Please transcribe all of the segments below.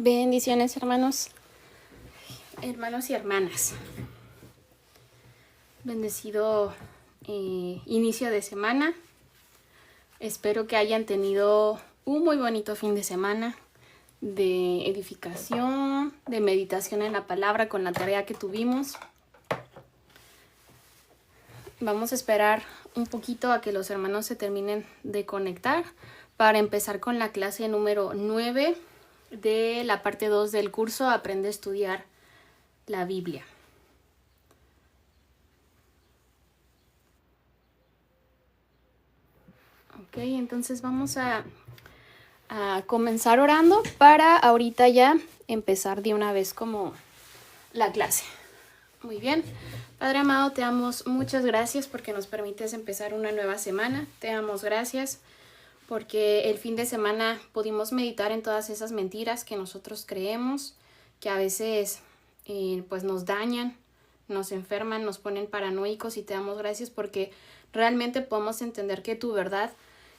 Bendiciones, hermanos y hermanas. Bendecido inicio de semana. Espero que hayan tenido un muy bonito fin de semana de edificación, de meditación en la palabra con la tarea que tuvimos. Vamos a esperar un poquito a que los hermanos se terminen de conectar para empezar con la clase número 9 de la parte 2 del curso Aprende a estudiar la Biblia. Ok, entonces vamos a comenzar orando para ahorita ya empezar de una vez como la clase. Muy bien. Padre amado, te damos muchas gracias porque nos permites empezar una nueva semana. Te damos gracias porque el fin de semana pudimos meditar en todas esas mentiras que nosotros creemos, que a veces pues nos dañan, nos enferman, nos ponen paranoicos, y te damos gracias porque realmente podemos entender que tu verdad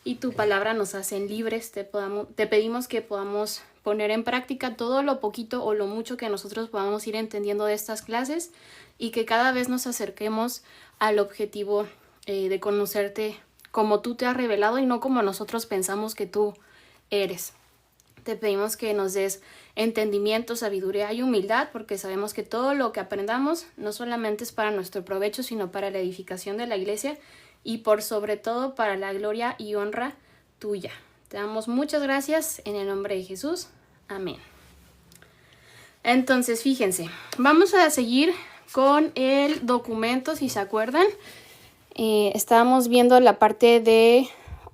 y tu palabra nos hacen libres. Te pedimos que podamos poner en práctica todo lo poquito o lo mucho que nosotros podamos ir entendiendo de estas clases, y que cada vez nos acerquemos al objetivo de conocerte como tú te has revelado y no como nosotros pensamos que tú eres. Te pedimos que nos des entendimiento, sabiduría y humildad, porque sabemos que todo lo que aprendamos no solamente es para nuestro provecho, sino para la edificación de la iglesia y por sobre todo para la gloria y honra tuya. Te damos muchas gracias en el nombre de Jesús. Amén. Entonces, fíjense, vamos a seguir con el documento, si se acuerdan. Estábamos viendo la parte de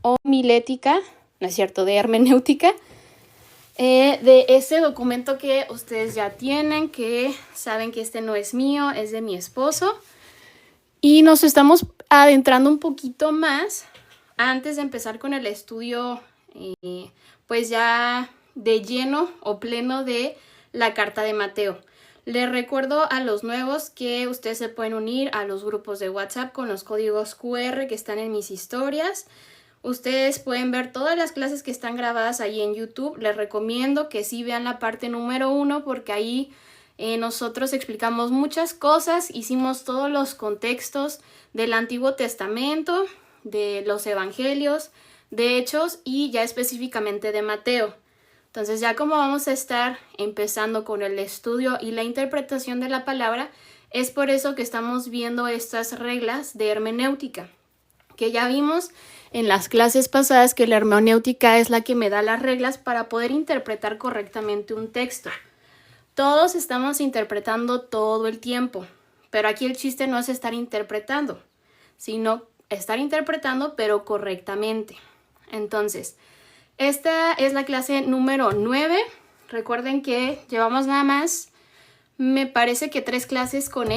homilética, no es cierto, de hermenéutica, de ese documento que ustedes ya tienen, que saben que este no es mío, es de mi esposo. Y nos estamos adentrando un poquito más antes de empezar con el estudio, pues ya de lleno o pleno de la carta de Mateo. Les recuerdo a los nuevos que ustedes se pueden unir a los grupos de WhatsApp con los códigos QR que están en mis historias. Ustedes pueden ver todas las clases que están grabadas ahí en YouTube. Les recomiendo que sí vean la parte número 1 porque ahí nosotros explicamos muchas cosas. Hicimos todos los contextos del Antiguo Testamento, de los Evangelios, de Hechos y ya específicamente de Mateo. Entonces, ya como vamos a estar empezando con el estudio y la interpretación de la palabra, es por eso que estamos viendo estas reglas de hermenéutica, que ya vimos en las clases pasadas que la hermenéutica es la que me da las reglas para poder interpretar correctamente un texto. Todos estamos interpretando todo el tiempo, pero aquí el chiste no es estar interpretando, sino estar interpretando pero correctamente. Entonces, esta es la clase número 9. Recuerden que llevamos nada más, me parece que 3 clases con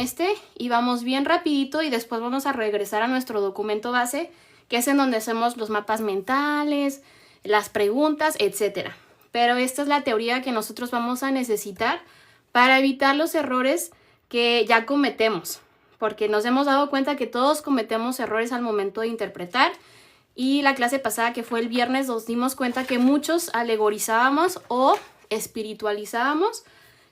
y vamos bien rapidito, y después vamos a regresar a nuestro documento base, que es en donde hacemos los mapas mentales, las preguntas, etc. Pero esta es la teoría que nosotros vamos a necesitar para evitar los errores que ya cometemos, porque nos hemos dado cuenta que todos cometemos errores al momento de interpretar. Y la clase pasada, que fue el viernes, nos dimos cuenta que muchos alegorizábamos o espiritualizábamos,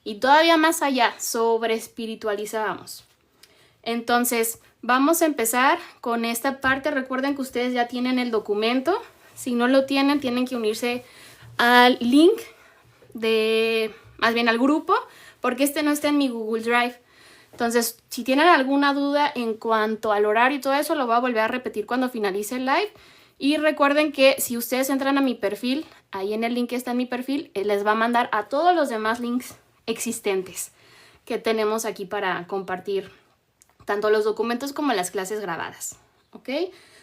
y todavía más allá, sobre espiritualizábamos. Entonces, vamos a empezar con esta parte. Recuerden que ustedes ya tienen el documento. Si no lo tienen, tienen que unirse al link más bien al grupo, porque este no está en mi Google Drive. Entonces, si tienen alguna duda en cuanto al horario y todo eso, lo voy a volver a repetir cuando finalice el live. Y recuerden que si ustedes entran a mi perfil, ahí en el link que está en mi perfil, les va a mandar a todos los demás links existentes que tenemos aquí para compartir, tanto los documentos como las clases grabadas. ¿Ok?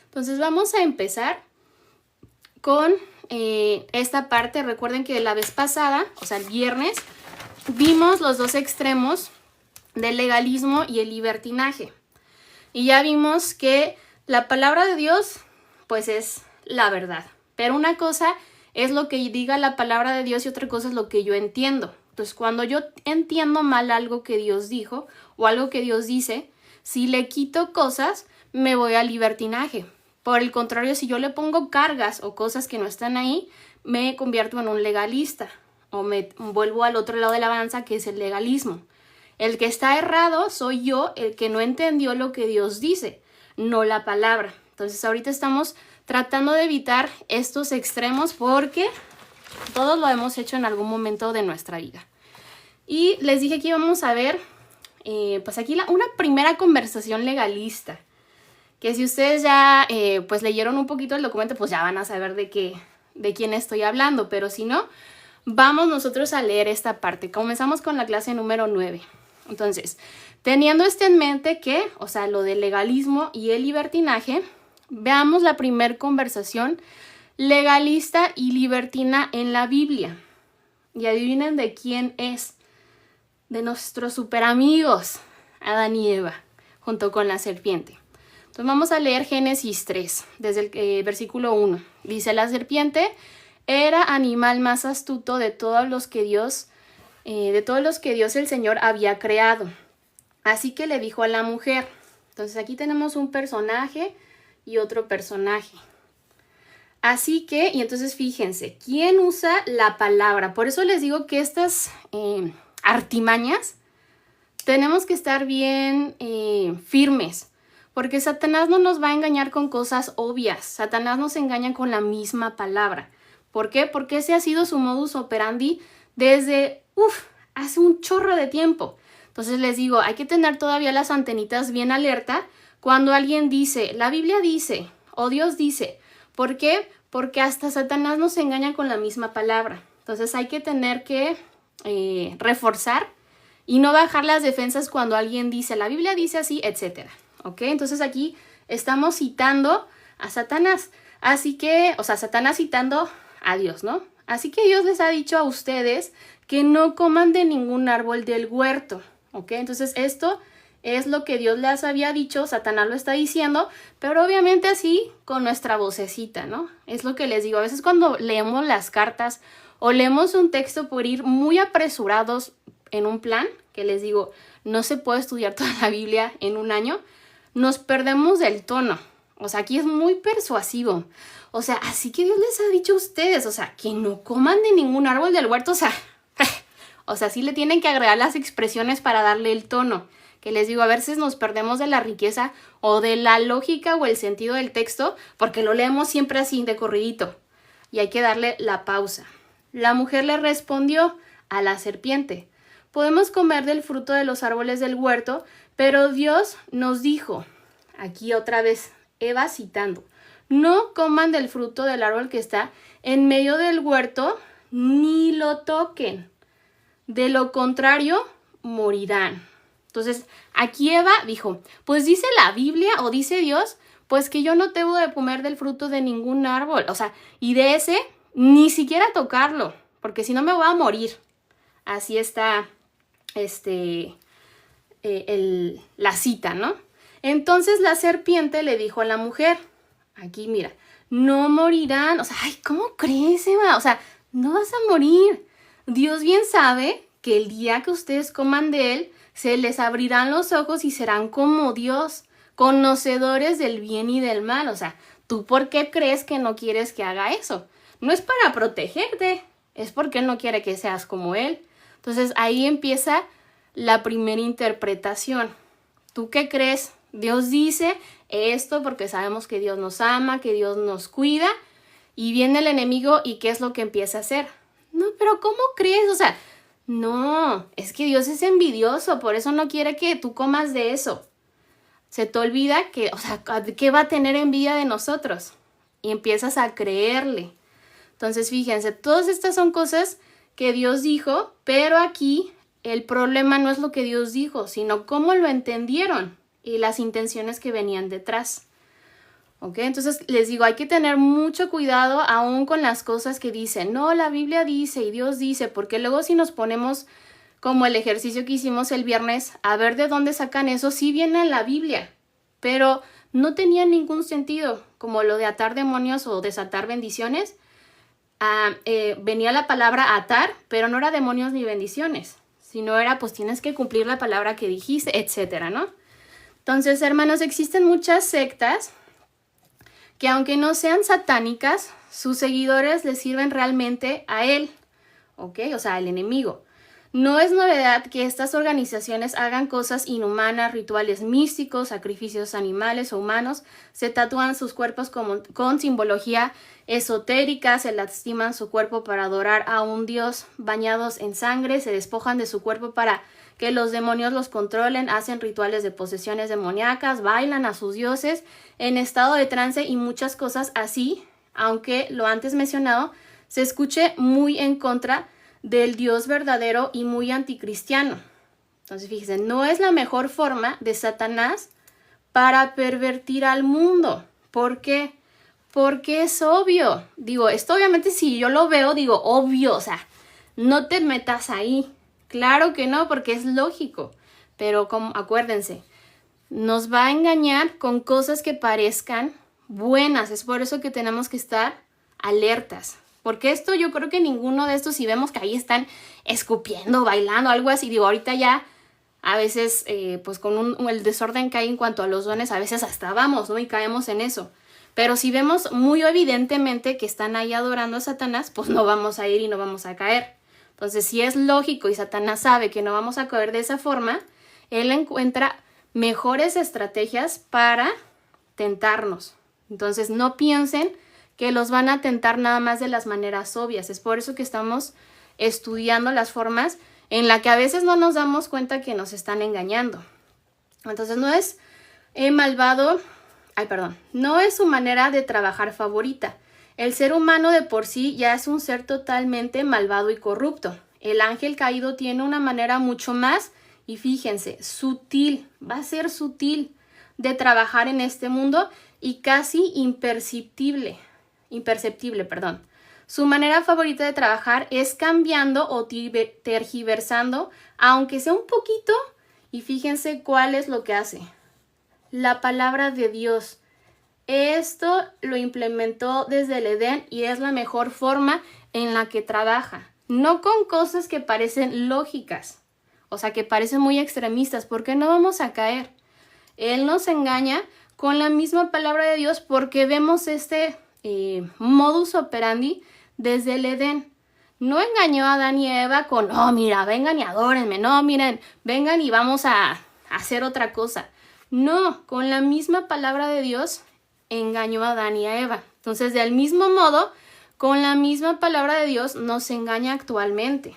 Entonces, vamos a empezar con esta parte. Recuerden que la vez pasada, o sea, el viernes, vimos los dos extremos del legalismo y el libertinaje. Y ya vimos que la palabra de Dios, pues es la verdad. Pero una cosa es lo que diga la palabra de Dios y otra cosa es lo que yo entiendo. Entonces, cuando yo entiendo mal algo que Dios dijo o algo que Dios dice, si le quito cosas, me voy al libertinaje. Por el contrario, si yo le pongo cargas o cosas que no están ahí, me convierto en un legalista. o me vuelvo al otro lado de la balanza, que es el legalismo. El que está errado soy yo, el que no entendió lo que Dios dice, no la palabra. Entonces ahorita estamos tratando de evitar estos extremos porque todos lo hemos hecho en algún momento de nuestra vida. Y les dije que íbamos a ver, pues aquí una primera conversación legalista. Que si ustedes ya pues leyeron un poquito el documento, pues ya van a saber de quién estoy hablando. Pero si no, vamos nosotros a leer esta parte. Comenzamos con la clase número 9. Entonces, teniendo esto en mente que, o sea, lo del legalismo y el libertinaje, veamos la primer conversación legalista y libertina en la Biblia. Y adivinen de quién es. De nuestros super amigos, Adán y Eva, junto con la serpiente. Entonces vamos a leer Génesis 3, desde el versículo 1. Dice, la serpiente era animal más astuto de todos los que Dios el Señor había creado. Así que le dijo a la mujer. Entonces aquí tenemos un personaje y otro personaje. Así que, y entonces fíjense, ¿quién usa la palabra? Por eso les digo que estas artimañas tenemos que estar bien firmes. Porque Satanás no nos va a engañar con cosas obvias. Satanás nos engaña con la misma palabra. ¿Por qué? Porque ese ha sido su modus operandi desde, hace un chorro de tiempo. Entonces les digo, hay que tener todavía las antenitas bien alerta cuando alguien dice, la Biblia dice, o Dios dice. ¿Por qué? Porque hasta Satanás nos engaña con la misma palabra. Entonces hay que tener que reforzar y no bajar las defensas cuando alguien dice, la Biblia dice así, etcétera. ¿Ok? Entonces aquí estamos citando a Satanás. Así que, o sea, Satanás citando a Dios, ¿no? Así que Dios les ha dicho a ustedes que no coman de ningún árbol del huerto. ¿Ok? Entonces esto es lo que Dios les había dicho, Satanás lo está diciendo, pero obviamente así con nuestra vocecita, ¿no? Es lo que les digo. A veces cuando leemos las cartas o leemos un texto por ir muy apresurados en un plan, que les digo, no se puede estudiar toda la Biblia en un año, nos perdemos del tono. O sea, aquí es muy persuasivo. O sea, así que Dios les ha dicho a ustedes, o sea, que no coman de ningún árbol del huerto. O sea, sí le tienen que agregar las expresiones para darle el tono. Que les digo, a veces nos perdemos de la riqueza o de la lógica o el sentido del texto porque lo leemos siempre así, de corridito. Y hay que darle la pausa. La mujer le respondió a la serpiente, podemos comer del fruto de los árboles del huerto, pero Dios nos dijo, aquí otra vez Eva citando, no coman del fruto del árbol que está en medio del huerto, ni lo toquen. De lo contrario, morirán. Entonces, aquí Eva dijo, pues dice la Biblia o dice Dios, pues que yo no debo de comer del fruto de ningún árbol. O sea, y de ese, ni siquiera tocarlo, porque si no me voy a morir. Así está la cita, ¿no? Entonces la serpiente le dijo a la mujer, aquí mira, no morirán. O sea, ay, ¿cómo crees, Eva? O sea, no vas a morir. Dios bien sabe que el día que ustedes coman de él, se les abrirán los ojos y serán como Dios, conocedores del bien y del mal. O sea, ¿tú por qué crees que no quieres que haga eso? No es para protegerte, es porque él no quiere que seas como él. Entonces ahí empieza la primera interpretación. ¿Tú qué crees? Dios dice esto porque sabemos que Dios nos ama, que Dios nos cuida, y viene el enemigo y ¿qué es lo que empieza a hacer? No, pero ¿cómo crees? O sea, no, es que Dios es envidioso, por eso no quiere que tú comas de eso. Se te olvida que, o sea, ¿qué va a tener envidia de nosotros? Y empiezas a creerle. Entonces, fíjense, todas estas son cosas que Dios dijo, pero aquí el problema no es lo que Dios dijo, sino cómo lo entendieron y las intenciones que venían detrás. ¿Ok? Entonces les digo, hay que tener mucho cuidado aún con las cosas que dicen. No, la Biblia dice y Dios dice, porque luego si nos ponemos como el ejercicio que hicimos el viernes, a ver de dónde sacan eso, sí viene en la Biblia, pero no tenía ningún sentido, como lo de atar demonios o desatar bendiciones. Venía la palabra atar, pero no era demonios ni bendiciones, sino era pues tienes que cumplir la palabra que dijiste, etcétera, ¿no? Entonces, hermanos, existen muchas sectas que aunque no sean satánicas, sus seguidores le sirven realmente a él ¿ok? O sea, el enemigo. No es novedad que estas organizaciones hagan cosas inhumanas, rituales místicos, sacrificios animales o humanos, se tatúan sus cuerpos con simbología esotérica, se lastiman su cuerpo para adorar a un dios bañados en sangre, se despojan de su cuerpo para que los demonios los controlen, hacen rituales de posesiones demoníacas, bailan a sus dioses en estado de trance y muchas cosas así, aunque lo antes mencionado se escuche muy en contra del Dios verdadero y muy anticristiano. Entonces, fíjense, no es la mejor forma de Satanás para pervertir al mundo. ¿Por qué? Porque es obvio. Digo, esto obviamente si yo lo veo, digo, obvio, o sea, no te metas ahí. Claro que no, porque es lógico. Pero acuérdense, nos va a engañar con cosas que parezcan buenas. Es por eso que tenemos que estar alertas. Porque esto yo creo que ninguno de estos, si vemos que ahí están escupiendo, bailando, algo así, digo, ahorita ya a veces pues con el desorden que hay en cuanto a los dones, a veces hasta vamos, ¿no? Y caemos en eso. Pero si vemos muy evidentemente que están ahí adorando a Satanás, pues no vamos a ir y no vamos a caer. Entonces, si es lógico y Satanás sabe que no vamos a caer de esa forma, él encuentra mejores estrategias para tentarnos. Entonces, no piensen que los van a tentar nada más de las maneras obvias. Es por eso que estamos estudiando las formas en las que a veces no nos damos cuenta que nos están engañando. Entonces no es no es su manera de trabajar favorita. El ser humano de por sí ya es un ser totalmente malvado y corrupto. El ángel caído tiene una manera mucho más, y fíjense, sutil, va a ser sutil de trabajar en este mundo y casi imperceptible. Su manera favorita de trabajar es cambiando o tergiversando, aunque sea un poquito, y fíjense cuál es lo que hace. La palabra de Dios. Esto lo implementó desde el Edén y es la mejor forma en la que trabaja. No con cosas que parecen lógicas, o sea, que parecen muy extremistas, porque no vamos a caer. Él nos engaña con la misma palabra de Dios porque vemos este modus operandi desde el Edén. No engañó a Adán y Eva con, oh, mira, vengan y adórenme, no, miren, vengan y vamos a hacer otra cosa. No, con la misma palabra de Dios engañó a Adán y a Eva. Entonces, del mismo modo, con la misma palabra de Dios nos engaña actualmente.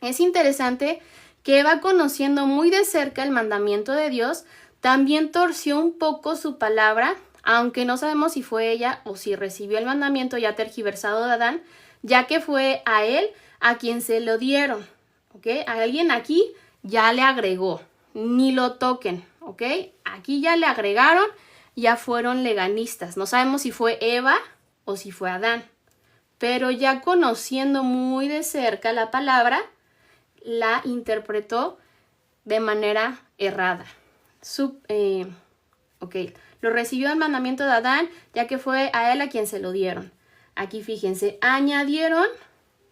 Es interesante que Eva, conociendo muy de cerca el mandamiento de Dios, también torció un poco su palabra, aunque no sabemos si fue ella o si recibió el mandamiento ya tergiversado de Adán, ya que fue a él a quien se lo dieron, ¿ok? A alguien aquí ya le agregó, ni lo toquen, ¿ok? Aquí ya le agregaron, ya fueron legalistas. No sabemos si fue Eva o si fue Adán, pero ya conociendo muy de cerca la palabra, la interpretó de manera errada. Lo recibió el mandamiento de Adán, ya que fue a él a quien se lo dieron. Aquí fíjense, añadieron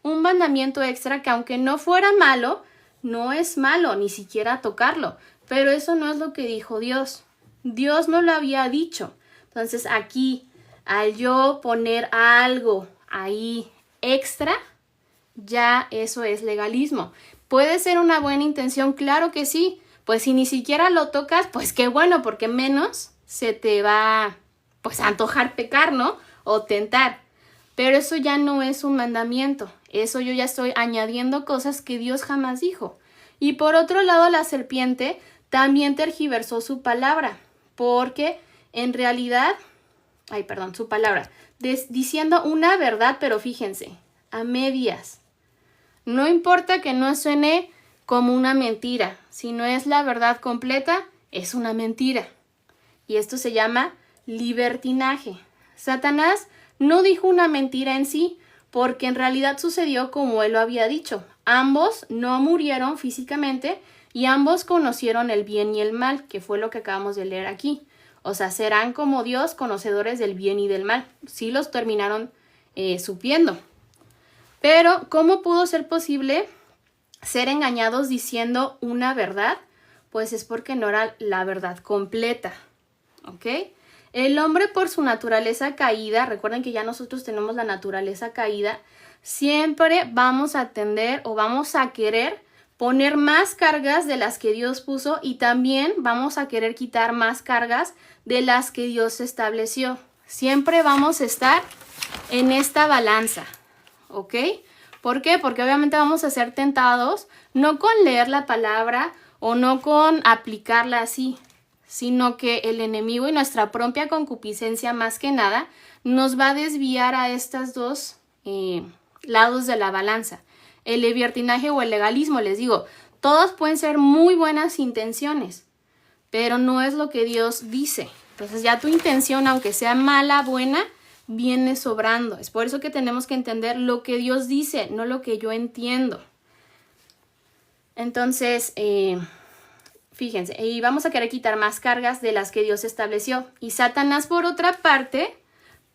un mandamiento extra que aunque no fuera malo, no es malo ni siquiera tocarlo, pero eso no es lo que dijo Dios. Dios no lo había dicho. Entonces aquí, al yo poner algo ahí extra, ya eso es legalismo. ¿Puede ser una buena intención? Claro que sí. Pues si ni siquiera lo tocas, pues qué bueno, porque menos se te va pues a antojar pecar, ¿no? O tentar. Pero eso ya no es un mandamiento. Eso yo ya estoy añadiendo cosas que Dios jamás dijo. Y por otro lado, la serpiente también tergiversó su palabra, porque en realidad, su palabra, diciendo una verdad, pero fíjense, a medias. No importa que no suene como una mentira, si no es la verdad completa, es una mentira. Y esto se llama libertinaje. Satanás no dijo una mentira en sí, porque en realidad sucedió como él lo había dicho. Ambos no murieron físicamente y ambos conocieron el bien y el mal, que fue lo que acabamos de leer aquí. O sea, serán como Dios, conocedores del bien y del mal. Sí los terminaron supiendo. Pero, ¿cómo pudo ser posible ser engañados diciendo una verdad? Pues es porque no era la verdad completa, ¿ok? El hombre por su naturaleza caída, recuerden que ya nosotros tenemos la naturaleza caída, siempre vamos a tender o vamos a querer poner más cargas de las que Dios puso y también vamos a querer quitar más cargas de las que Dios estableció. Siempre vamos a estar en esta balanza, ¿ok? ¿Por qué? Porque obviamente vamos a ser tentados no con leer la palabra o no con aplicarla así, sino que el enemigo y nuestra propia concupiscencia más que nada nos va a desviar a estos dos lados de la balanza. El libertinaje o el legalismo, les digo, todos pueden ser muy buenas intenciones, pero no es lo que Dios dice. Entonces ya tu intención, aunque sea mala, buena, viene sobrando. Es por eso que tenemos que entender lo que Dios dice, no lo que yo entiendo. Entonces, fíjense, y vamos a querer quitar más cargas de las que Dios estableció. Y Satanás, por otra parte,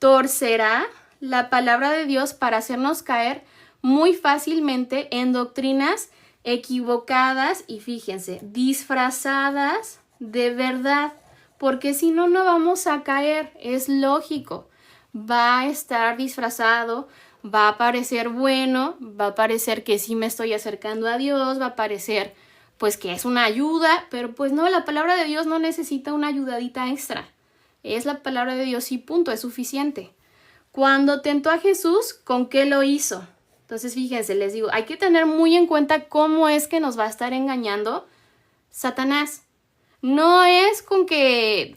torcerá la palabra de Dios para hacernos caer muy fácilmente en doctrinas equivocadas y fíjense, disfrazadas de verdad, porque si no, no vamos a caer, es lógico. Va a estar disfrazado, va a parecer bueno, va a parecer que sí me estoy acercando a Dios, va a parecer pues que es una ayuda, pero pues no, la palabra de Dios no necesita una ayudadita extra. Es la palabra de Dios y punto, es suficiente. Cuando tentó a Jesús, ¿con qué lo hizo? Entonces, fíjense, les digo, hay que tener muy en cuenta cómo es que nos va a estar engañando Satanás. No es con que,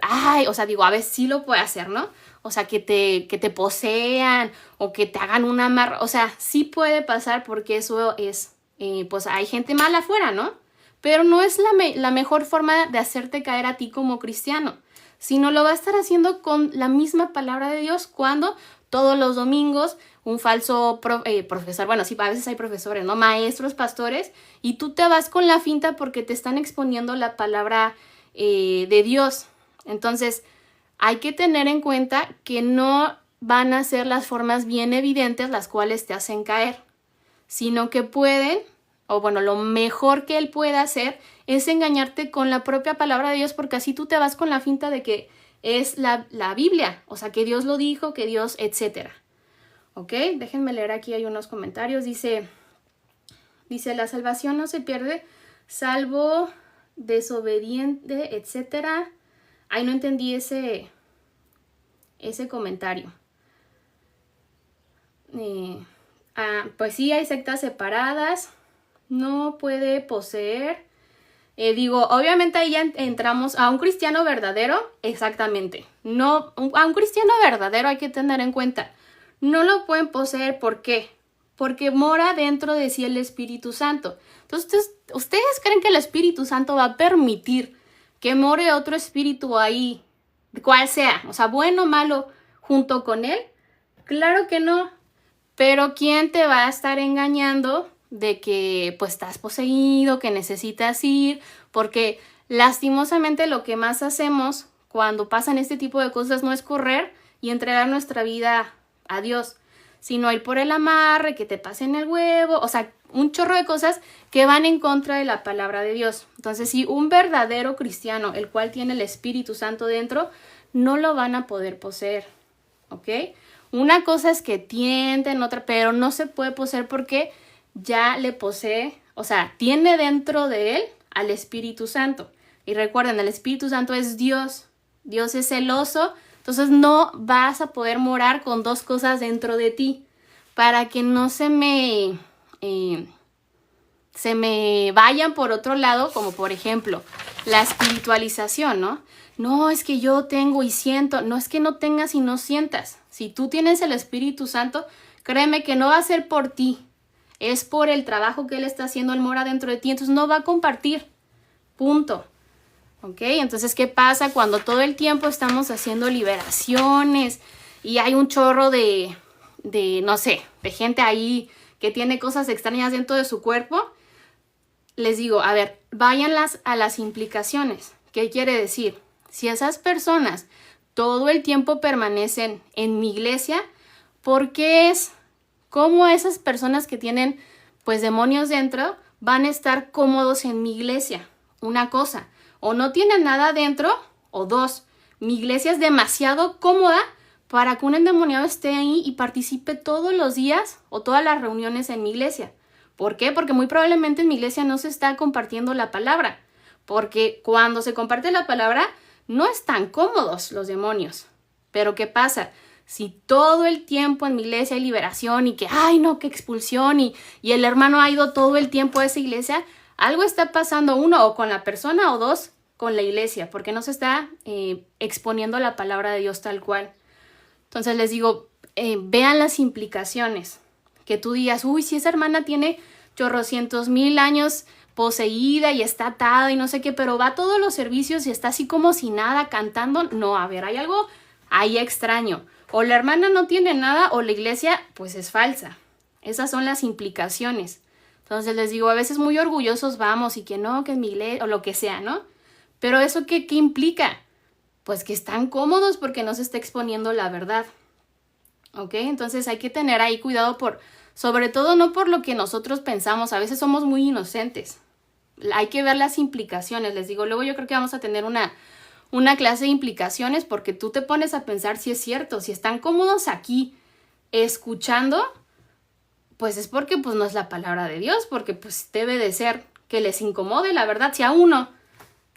o sea, digo, a veces sí lo puede hacer, ¿no? O sea, que te posean o que te hagan una amarra. O sea, sí puede pasar porque eso es, pues hay gente mala afuera, ¿no? Pero no es la mejor forma de hacerte caer a ti como cristiano, sino lo va a estar haciendo con la misma palabra de Dios cuando todos los domingos un falso profesor, bueno, sí, a veces hay profesores, ¿no? Maestros, pastores, y tú te vas con la finta porque te están exponiendo la palabra de Dios. Entonces, hay que tener en cuenta que no van a ser las formas bien evidentes las cuales te hacen caer, sino que pueden, o bueno, lo mejor que él puede hacer es engañarte con la propia palabra de Dios, porque así tú te vas con la finta de que es la Biblia, o sea, que Dios lo dijo, que Dios, etcétera. ¿Ok? Déjenme leer aquí, hay unos comentarios. Dice, la salvación no se pierde, salvo desobediente, etcétera. Ay, no entendí ese comentario. Pues sí, hay sectas separadas. No puede poseer. Digo, obviamente ahí ya entramos a un cristiano verdadero. Exactamente. No, a un cristiano verdadero hay que tener en cuenta. No lo pueden poseer, ¿por qué? Porque mora dentro de sí el Espíritu Santo. Entonces, ¿ustedes creen que el Espíritu Santo va a permitir que more otro espíritu ahí, cual sea, o sea, bueno o malo, junto con él? Claro que no. Pero ¿quién te va a estar engañando de que pues estás poseído, que necesitas ir? Porque lastimosamente lo que más hacemos cuando pasan este tipo de cosas no es correr y entregar nuestra vida a Dios, sino ir por el amarre, que te pasen el huevo, o sea, un chorro de cosas que van en contra de la palabra de Dios. Entonces, si un verdadero cristiano, el cual tiene el Espíritu Santo dentro, no lo van a poder poseer, ¿ok? Una cosa es que tienten, otra, pero no se puede poseer porque ya le posee, o sea, tiene dentro de él al Espíritu Santo. Y recuerden, el Espíritu Santo es Dios. Dios es celoso. Entonces no vas a poder morar con dos cosas dentro de ti para que no se me vayan por otro lado, como por ejemplo la espiritualización, ¿no? No, es que yo tengo y siento. No es que no tengas y no sientas. Si tú tienes el Espíritu Santo, créeme que no va a ser por ti. Es por el trabajo que Él está haciendo, Él mora dentro de ti. Entonces no va a compartir. Punto. ¿Ok? Entonces, ¿qué pasa cuando todo el tiempo estamos haciendo liberaciones y hay un chorro de no sé, de gente ahí que tiene cosas extrañas dentro de su cuerpo? Les digo, a ver, váyanlas a las implicaciones. ¿Qué quiere decir? Si esas personas todo el tiempo permanecen en mi iglesia, ¿por qué es? ¿Cómo esas personas que tienen pues demonios dentro van a estar cómodos en mi iglesia? Una cosa. O no tienen nada dentro, o dos, mi iglesia es demasiado cómoda para que un endemoniado esté ahí y participe todos los días o todas las reuniones en mi iglesia. ¿Por qué? Porque muy probablemente en mi iglesia no se está compartiendo la palabra. Porque cuando se comparte la palabra, no están cómodos los demonios. Pero ¿qué pasa? Si todo el tiempo en mi iglesia hay liberación y que, ay no, qué expulsión y el hermano ha ido todo el tiempo a esa iglesia, algo está pasando, uno, o con la persona, o dos, con la iglesia, porque no se está exponiendo la palabra de Dios tal cual. Entonces les digo, vean las implicaciones. Que tú digas, uy, si esa hermana tiene chorrocientos mil años poseída y está atada y no sé qué, pero va a todos los servicios y está así como si nada cantando. No, a ver, hay algo ahí extraño. O la hermana no tiene nada o la iglesia pues es falsa. Esas son las implicaciones. Entonces les digo, a veces muy orgullosos vamos y que no, que es mi iglesia o lo que sea, ¿no? Pero ¿eso qué implica? Pues que están cómodos porque no se está exponiendo la verdad. ¿Ok? Entonces hay que tener ahí cuidado sobre todo no por lo que nosotros pensamos, a veces somos muy inocentes. Hay que ver las implicaciones, les digo, luego yo creo que vamos a tener una clase de implicaciones porque tú te pones a pensar si es cierto, si están cómodos aquí escuchando, pues es porque pues no es la palabra de Dios, porque pues debe de ser que les incomode, la verdad, si a uno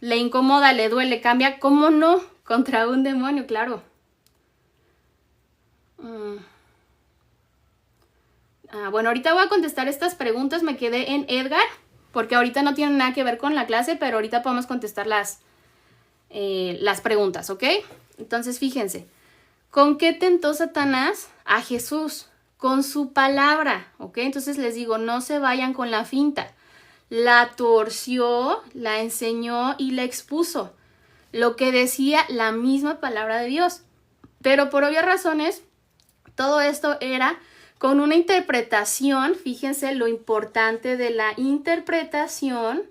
le incomoda, le duele, cambia, ¿cómo no? Contra un demonio, claro. Bueno, ahorita voy a contestar estas preguntas. Me quedé en Edgar, porque ahorita no tienen nada que ver con la clase, pero ahorita podemos contestar las preguntas, ¿ok? Entonces, fíjense, ¿con qué tentó Satanás a Jesús? Con su palabra, ¿ok? Entonces les digo, no se vayan con la finta. La torció, la enseñó y la expuso. Lo que decía la misma palabra de Dios. Pero por obvias razones, todo esto era con una interpretación, fíjense lo importante de la interpretación,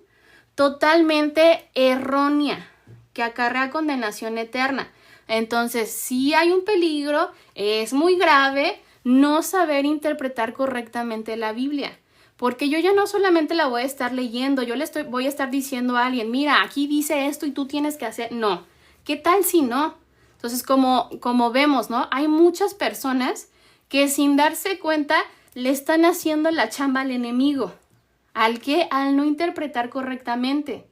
totalmente errónea, que acarrea condenación eterna. Entonces, sí hay un peligro, es muy grave no saber interpretar correctamente la Biblia. Porque yo ya no solamente la voy a estar leyendo, voy a estar diciendo a alguien, mira, aquí dice esto y tú tienes que hacer. No, ¿qué tal si no? Entonces, como vemos, ¿no? Hay muchas personas que sin darse cuenta le están haciendo la chamba al enemigo. ¿Al qué? Al no interpretar correctamente.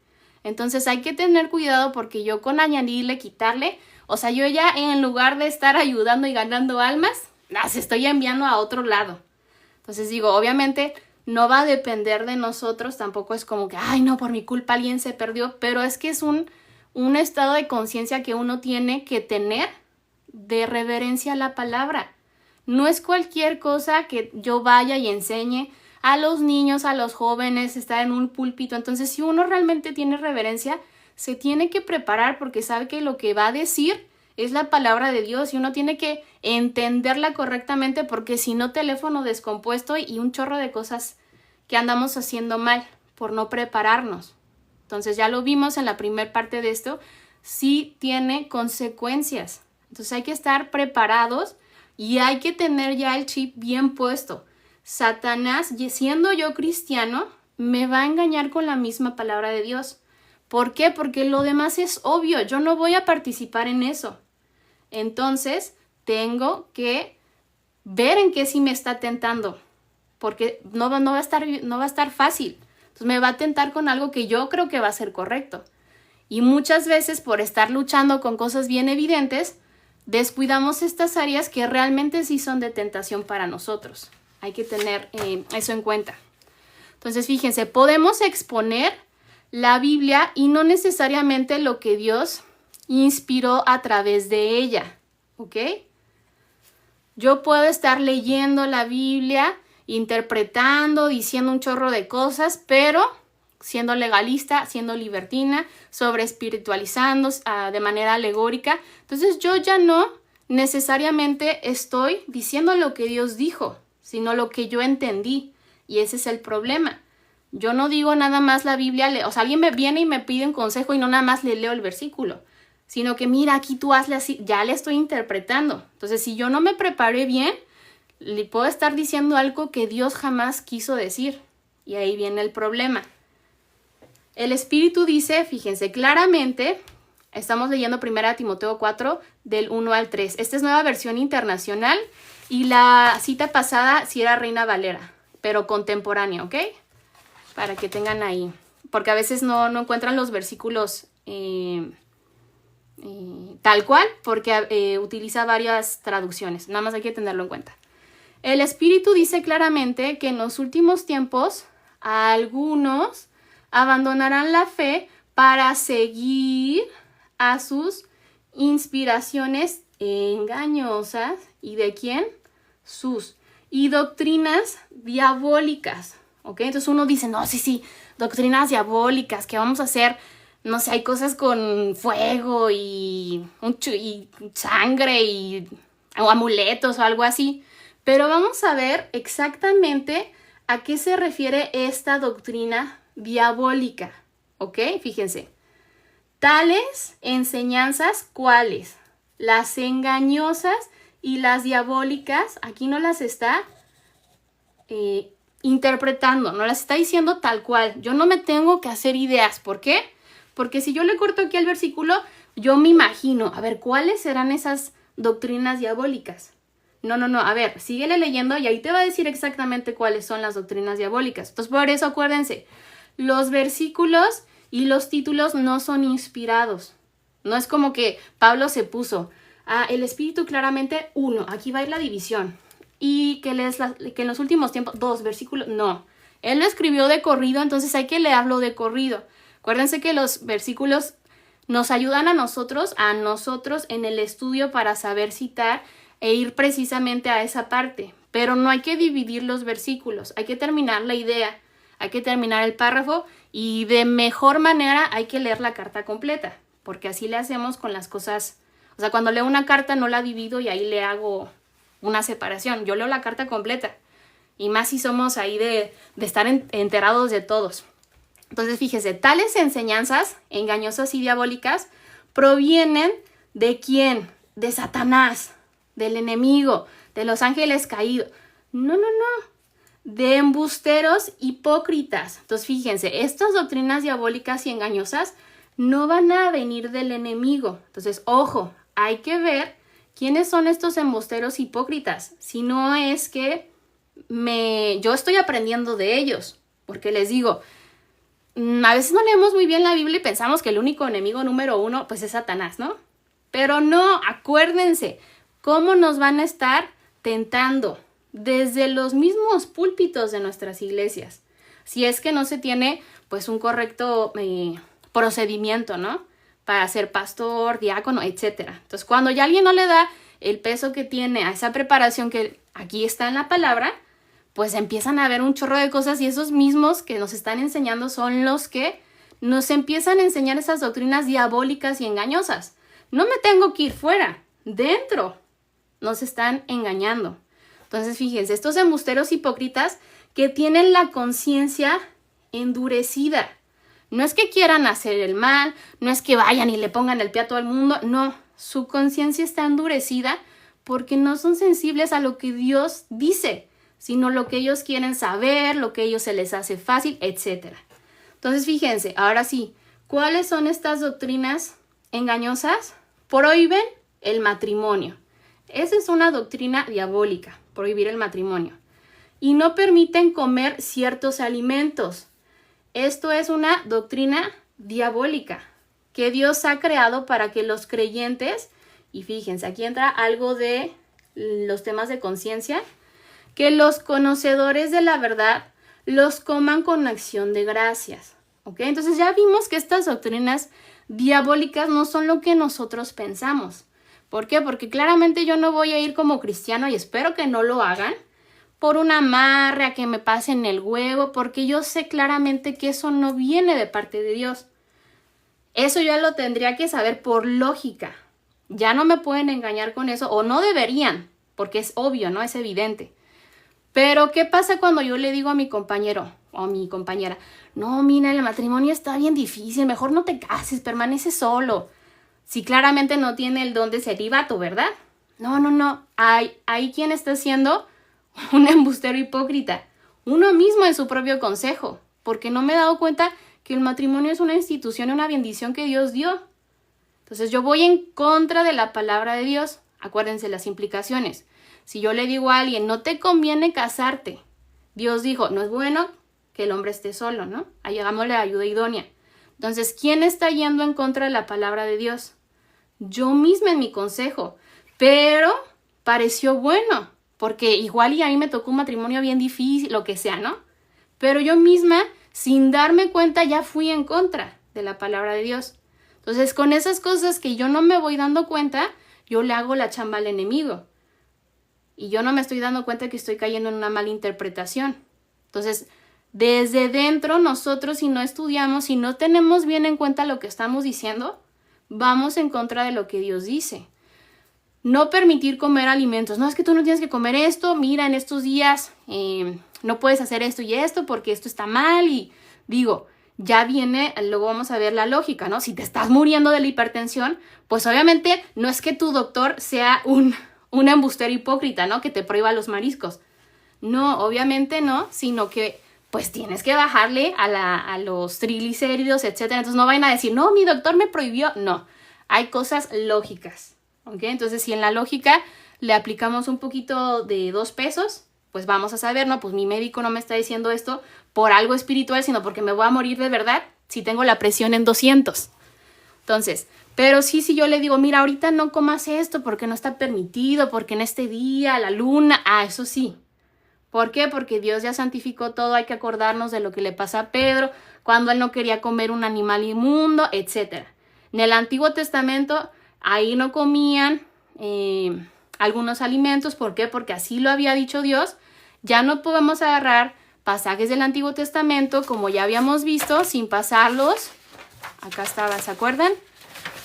Entonces hay que tener cuidado porque yo con añadirle, quitarle, o sea, yo ya en lugar de estar ayudando y ganando almas, las estoy enviando a otro lado. Entonces digo, obviamente no va a depender de nosotros, tampoco es como que, ay no, por mi culpa alguien se perdió, pero es que es un estado de conciencia que uno tiene que tener de reverencia a la palabra. No es cualquier cosa que yo vaya y enseñe a los niños, a los jóvenes, estar en un púlpito. Entonces, si uno realmente tiene reverencia, se tiene que preparar porque sabe que lo que va a decir es la palabra de Dios y uno tiene que entenderla correctamente porque si no, teléfono descompuesto y un chorro de cosas que andamos haciendo mal por no prepararnos. Entonces, ya lo vimos en la primera parte de esto, sí tiene consecuencias. Entonces, hay que estar preparados y hay que tener ya el chip bien puesto. Satanás, siendo yo cristiano, me va a engañar con la misma palabra de Dios. ¿Por qué? Porque lo demás es obvio. Yo no voy a participar en eso. Entonces, tengo que ver en qué sí me está tentando. Porque no va a estar fácil. Entonces, me va a tentar con algo que yo creo que va a ser correcto. Y muchas veces, por estar luchando con cosas bien evidentes, descuidamos estas áreas que realmente sí son de tentación para nosotros. Hay que tener eso en cuenta. Entonces, fíjense, podemos exponer la Biblia y no necesariamente lo que Dios inspiró a través de ella, ¿ok? Yo puedo estar leyendo la Biblia, interpretando, diciendo un chorro de cosas, pero siendo legalista, siendo libertina, sobre espiritualizando de manera alegórica. Entonces yo ya no necesariamente estoy diciendo lo que Dios dijo, sino lo que yo entendí. Y ese es el problema. Yo no digo nada más la Biblia, o sea, alguien me viene y me pide un consejo y no nada más le leo el versículo, sino que mira, aquí tú hazle así, ya le estoy interpretando. Entonces, si yo no me preparé bien, le puedo estar diciendo algo que Dios jamás quiso decir. Y ahí viene el problema. El Espíritu dice, fíjense claramente, Estamos leyendo 1 Timoteo 4, del 1 al 3. Esta es nueva versión internacional y la cita pasada sí era Reina Valera, pero contemporánea, ¿ok? Para que tengan ahí. Porque a veces no encuentran los versículos tal cual, porque utiliza varias traducciones. Nada más hay que tenerlo en cuenta. El Espíritu dice claramente que en los últimos tiempos algunos abandonarán la fe para seguir a sus inspiraciones engañosas. ¿Y de quién? Sus. Y doctrinas diabólicas. ¿Ok? Entonces uno dice, no, sí, doctrinas diabólicas, que vamos a hacer, no sé, hay cosas con fuego y sangre o amuletos o algo así. Pero vamos a ver exactamente a qué se refiere esta doctrina diabólica. ¿Ok? Fíjense. Tales enseñanzas, ¿cuáles? Las engañosas y las diabólicas, aquí no las está interpretando, no las está diciendo tal cual. Yo no me tengo que hacer ideas. ¿Por qué? Porque si yo le corto aquí el versículo, yo me imagino, a ver, ¿cuáles serán esas doctrinas diabólicas? No, a ver, síguele leyendo y ahí te va a decir exactamente cuáles son las doctrinas diabólicas. Entonces, por eso acuérdense, los versículos y los títulos no son inspirados. No es como que Pablo se puso, el Espíritu claramente 1, aquí va a ir la división. Y que en los últimos tiempos, 2 versículos, no. Él lo escribió de corrido, entonces hay que leerlo de corrido. Acuérdense que los versículos nos ayudan a nosotros en el estudio para saber citar e ir precisamente a esa parte. Pero no hay que dividir los versículos, hay que terminar la idea, hay que terminar el párrafo y de mejor manera hay que leer la carta completa, porque así le hacemos con las cosas. O sea, cuando leo una carta no la divido y ahí le hago una separación. Yo leo la carta completa. Y más si somos ahí de estar enterados de todos. Entonces, fíjese, tales enseñanzas engañosas y diabólicas provienen ¿de quién? De Satanás, del enemigo, de los ángeles caídos. No. De embusteros hipócritas. Entonces, fíjense, estas doctrinas diabólicas y engañosas no van a venir del enemigo. Entonces, ojo, hay que ver quiénes son estos embusteros hipócritas. Si no es que yo estoy aprendiendo de ellos. Porque les digo, a veces no leemos muy bien la Biblia y pensamos que el único enemigo número 1 pues es Satanás, ¿no? Pero no, acuérdense, cómo nos van a estar tentando desde los mismos púlpitos de nuestras iglesias. Si es que no se tiene pues un correcto procedimiento, ¿no? Para ser pastor, diácono, etc. Entonces, cuando ya alguien no le da el peso que tiene a esa preparación que aquí está en la palabra, pues empiezan a ver un chorro de cosas y esos mismos que nos están enseñando son los que nos empiezan a enseñar esas doctrinas diabólicas y engañosas. No me tengo que ir fuera, dentro nos están engañando. Entonces, fíjense, estos embusteros hipócritas que tienen la conciencia endurecida. No es que quieran hacer el mal, no es que vayan y le pongan el pie a todo el mundo, no. Su conciencia está endurecida porque no son sensibles a lo que Dios dice, sino lo que ellos quieren saber, lo que a ellos se les hace fácil, etc. Entonces, fíjense, ahora sí, ¿cuáles son estas doctrinas engañosas? Prohíben el matrimonio. Esa es una doctrina diabólica, prohibir el matrimonio. Y no permiten comer ciertos alimentos. Esto es una doctrina diabólica que Dios ha creado para que los creyentes, y fíjense, aquí entra algo de los temas de conciencia, que los conocedores de la verdad los coman con acción de gracias. ¿Ok? Entonces ya vimos que estas doctrinas diabólicas no son lo que nosotros pensamos. ¿Por qué? Porque claramente yo no voy a ir como cristiano, y espero que no lo hagan, por un amarre, a que me pasen el huevo, porque yo sé claramente que eso no viene de parte de Dios. Eso ya lo tendría que saber por lógica. Ya no me pueden engañar con eso, o no deberían, porque es obvio, ¿no? Es evidente. Pero, ¿qué pasa cuando yo le digo a mi compañero o a mi compañera? No, mira, el matrimonio está bien difícil, mejor no te cases, permanece solo. Si claramente no tiene el don de celibato, ¿verdad? No. Hay quien está haciendo un embustero hipócrita. Uno mismo en su propio consejo. Porque no me he dado cuenta que el matrimonio es una institución y una bendición que Dios dio. Entonces yo voy en contra de la palabra de Dios. Acuérdense las implicaciones. Si yo le digo a alguien, no te conviene casarte, Dios dijo, no es bueno que el hombre esté solo, ¿no? Ahí hagámosle ayuda idónea. Entonces, ¿quién está yendo en contra de la palabra de Dios? Yo misma en mi consejo, pero pareció bueno, porque igual y a mí me tocó un matrimonio bien difícil, lo que sea, ¿no? Pero yo misma, sin darme cuenta, ya fui en contra de la palabra de Dios. Entonces, con esas cosas que yo no me voy dando cuenta, yo le hago la chamba al enemigo. Y yo no me estoy dando cuenta que estoy cayendo en una mala interpretación. Entonces, desde dentro nosotros, si no estudiamos, si no tenemos bien en cuenta lo que estamos diciendo, vamos en contra de lo que Dios dice. No permitir comer alimentos. No, es que tú no tienes que comer esto. Mira, en estos días no puedes hacer esto y esto porque esto está mal. Y digo, ya viene, luego vamos a ver la lógica, ¿no? Si te estás muriendo de la hipertensión, pues obviamente no es que tu doctor sea un embustero hipócrita, ¿no? Que te prohíba los mariscos. No, obviamente no, sino que pues tienes que bajarle a los triglicéridos, etcétera. Entonces no vayan a decir, no, mi doctor me prohibió. No, hay cosas lógicas, ¿ok? Entonces si en la lógica le aplicamos un poquito de 2 pesos, pues vamos a saber, ¿no? Pues mi médico no me está diciendo esto por algo espiritual, sino porque me voy a morir de verdad si tengo la presión en 200. Entonces, pero sí, si yo le digo, mira, ahorita no comas esto porque no está permitido, porque en este día, la luna, eso sí. ¿Por qué? Porque Dios ya santificó todo, hay que acordarnos de lo que le pasa a Pedro, cuando él no quería comer un animal inmundo, etc. En el Antiguo Testamento, ahí no comían algunos alimentos, ¿por qué? Porque así lo había dicho Dios. Ya no podemos agarrar pasajes del Antiguo Testamento, como ya habíamos visto, sin pasarlos, acá estaba, ¿se acuerdan?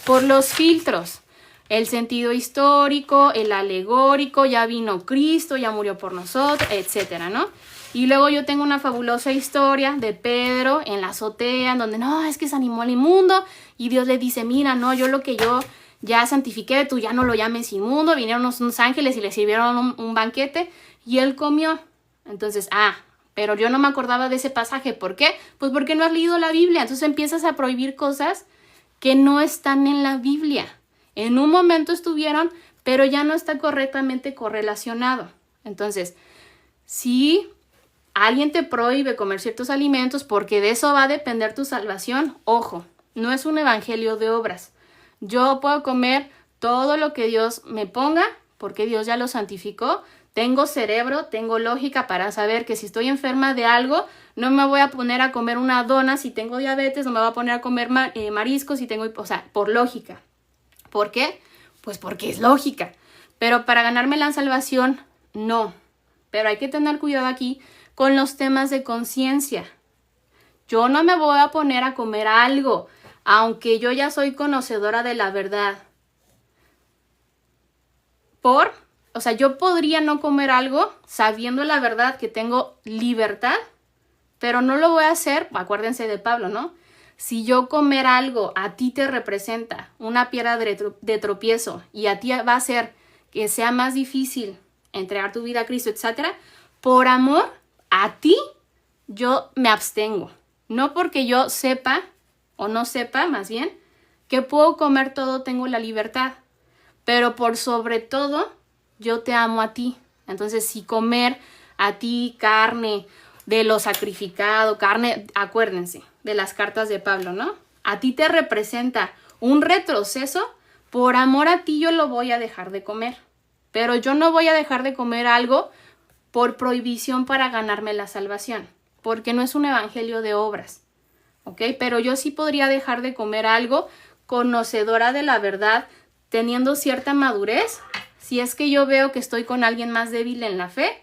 Por los filtros. El sentido histórico, el alegórico, ya vino Cristo, ya murió por nosotros, etcétera, ¿no? Y luego yo tengo una fabulosa historia de Pedro en la azotea, en donde no, es que es animal inmundo, y Dios le dice, mira, no, yo lo que yo ya santifiqué, tú ya no lo llames inmundo, vinieron unos ángeles y le sirvieron un banquete, y él comió. Entonces, pero yo no me acordaba de ese pasaje, ¿por qué? Pues porque no has leído la Biblia, entonces empiezas a prohibir cosas que no están en la Biblia. En un momento estuvieron, pero ya no está correctamente correlacionado. Entonces, si alguien te prohíbe comer ciertos alimentos porque de eso va a depender tu salvación, ojo, no es un evangelio de obras. Yo puedo comer todo lo que Dios me ponga porque Dios ya lo santificó. Tengo cerebro, tengo lógica para saber que si estoy enferma de algo, no me voy a poner a comer una dona si tengo diabetes, no me voy a poner a comer mariscos si tengo, o sea, por lógica. ¿Por qué? Pues porque es lógica. Pero para ganarme la salvación, no. Pero hay que tener cuidado aquí con los temas de conciencia. Yo no me voy a poner a comer algo, aunque yo ya soy conocedora de la verdad. O sea, yo podría no comer algo sabiendo la verdad que tengo libertad, pero no lo voy a hacer, acuérdense de Pablo, ¿no? Si yo comer algo a ti te representa una piedra de tropiezo y a ti va a hacer que sea más difícil entregar tu vida a Cristo, etc., por amor a ti yo me abstengo. No porque yo sepa, o no sepa más bien, que puedo comer todo, tengo la libertad. Pero por sobre todo, yo te amo a ti. Entonces, si comer a ti carne de lo sacrificado, carne, acuérdense de las cartas de Pablo, ¿no? A ti te representa un retroceso, por amor a ti yo lo voy a dejar de comer. Pero yo no voy a dejar de comer algo por prohibición para ganarme la salvación, porque no es un evangelio de obras, ¿ok? Pero yo sí podría dejar de comer algo conocedora de la verdad, teniendo cierta madurez, si es que yo veo que estoy con alguien más débil en la fe.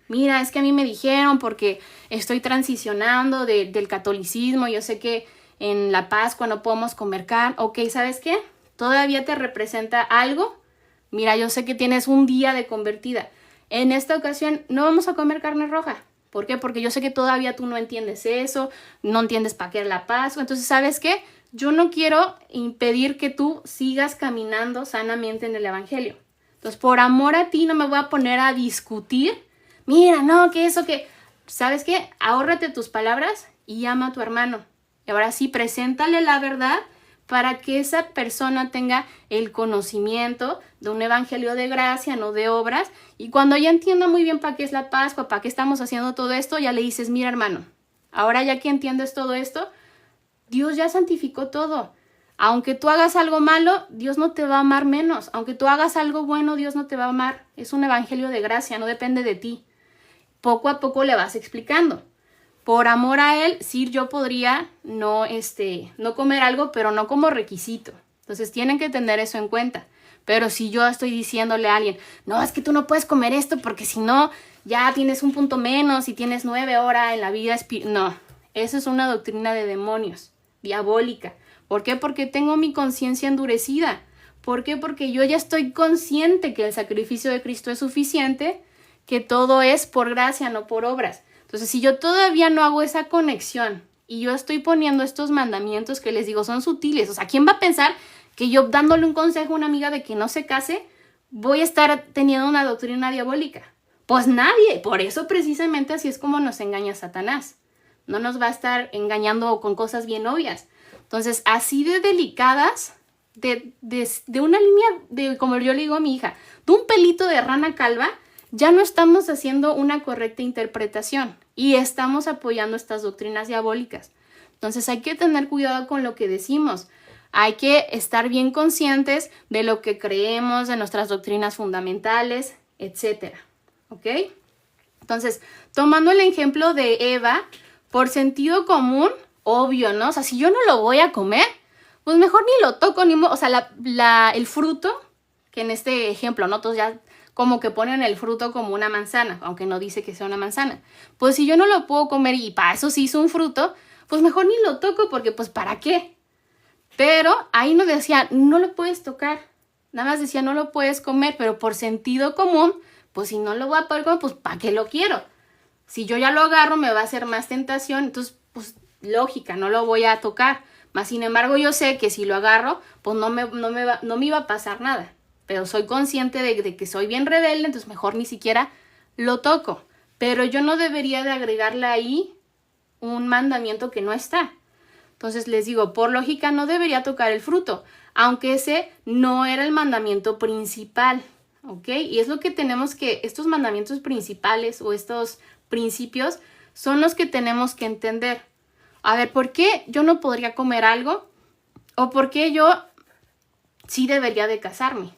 Mira, es que a mí me dijeron porque estoy transicionando del catolicismo, yo sé que en la Pascua no podemos comer carne. Ok, ¿sabes qué? Todavía te representa algo. Mira, yo sé que tienes un día de convertida. En esta ocasión no vamos a comer carne roja. ¿Por qué? Porque yo sé que todavía tú no entiendes eso, no entiendes para qué es la Pascua. Entonces, ¿sabes qué? Yo no quiero impedir que tú sigas caminando sanamente en el Evangelio. Entonces, por amor a ti no me voy a poner a discutir. Mira, no, que eso, que... ¿Sabes qué? Ahórrate tus palabras y llama a tu hermano. Y ahora sí, preséntale la verdad, para que esa persona tenga el conocimiento de un evangelio de gracia, no de obras. Y cuando ya entienda muy bien para qué es la Pascua, para qué estamos haciendo todo esto, ya le dices, mira hermano, ahora ya que entiendes todo esto, Dios ya santificó todo. Aunque tú hagas algo malo, Dios no te va a amar menos. Aunque tú hagas algo bueno, Dios no te va a amar. Es un evangelio de gracia, no depende de ti. Poco a poco le vas explicando. Por amor a Él, sí, yo podría no comer algo, pero no como requisito. Entonces tienen que tener eso en cuenta. Pero si yo estoy diciéndole a alguien, no, es que tú no puedes comer esto porque si no, ya tienes un punto menos y tienes 9 horas en la vida espiritual. No, eso es una doctrina de demonios, diabólica. ¿Por qué? Porque tengo mi conciencia endurecida. ¿Por qué? Porque yo ya estoy consciente que el sacrificio de Cristo es suficiente, que todo es por gracia, no por obras. Entonces, si yo todavía no hago esa conexión y yo estoy poniendo estos mandamientos que les digo son sutiles, o sea, ¿quién va a pensar que yo dándole un consejo a una amiga de que no se case, voy a estar teniendo una doctrina diabólica? Pues nadie. Por eso precisamente así es como nos engaña Satanás. No nos va a estar engañando con cosas bien obvias. Entonces, así de delicadas, de una línea, de como yo le digo a mi hija, de un pelito de rana calva, ya no estamos haciendo una correcta interpretación y estamos apoyando estas doctrinas diabólicas. Entonces hay que tener cuidado con lo que decimos. Hay que estar bien conscientes de lo que creemos, de nuestras doctrinas fundamentales, etc. ¿Ok? Entonces, tomando el ejemplo de Eva, por sentido común, obvio, ¿no? O sea, si yo no lo voy a comer, pues mejor ni lo toco, o sea, el fruto, que en este ejemplo, ¿no? Todos ya como que ponen el fruto como una manzana, aunque no dice que sea una manzana. Pues si yo no lo puedo comer y para eso se hizo un fruto, pues mejor ni lo toco porque pues ¿para qué? Pero ahí no decía, no lo puedes tocar. Nada más decía, no lo puedes comer, pero por sentido común, pues si no lo voy a poder comer, pues ¿para qué lo quiero? Si yo ya lo agarro, me va a hacer más tentación, entonces, pues lógica, no lo voy a tocar. Mas, sin embargo, yo sé que si lo agarro, pues no me iba a pasar nada. Pero soy consciente de que soy bien rebelde, entonces mejor ni siquiera lo toco. Pero yo no debería de agregarle ahí un mandamiento que no está. Entonces les digo, por lógica no debería tocar el fruto, aunque ese no era el mandamiento principal, ¿ok? Y es lo que tenemos que, estos mandamientos principales o estos principios son los que tenemos que entender. A ver, ¿por qué yo no podría comer algo? ¿O por qué yo sí debería de casarme?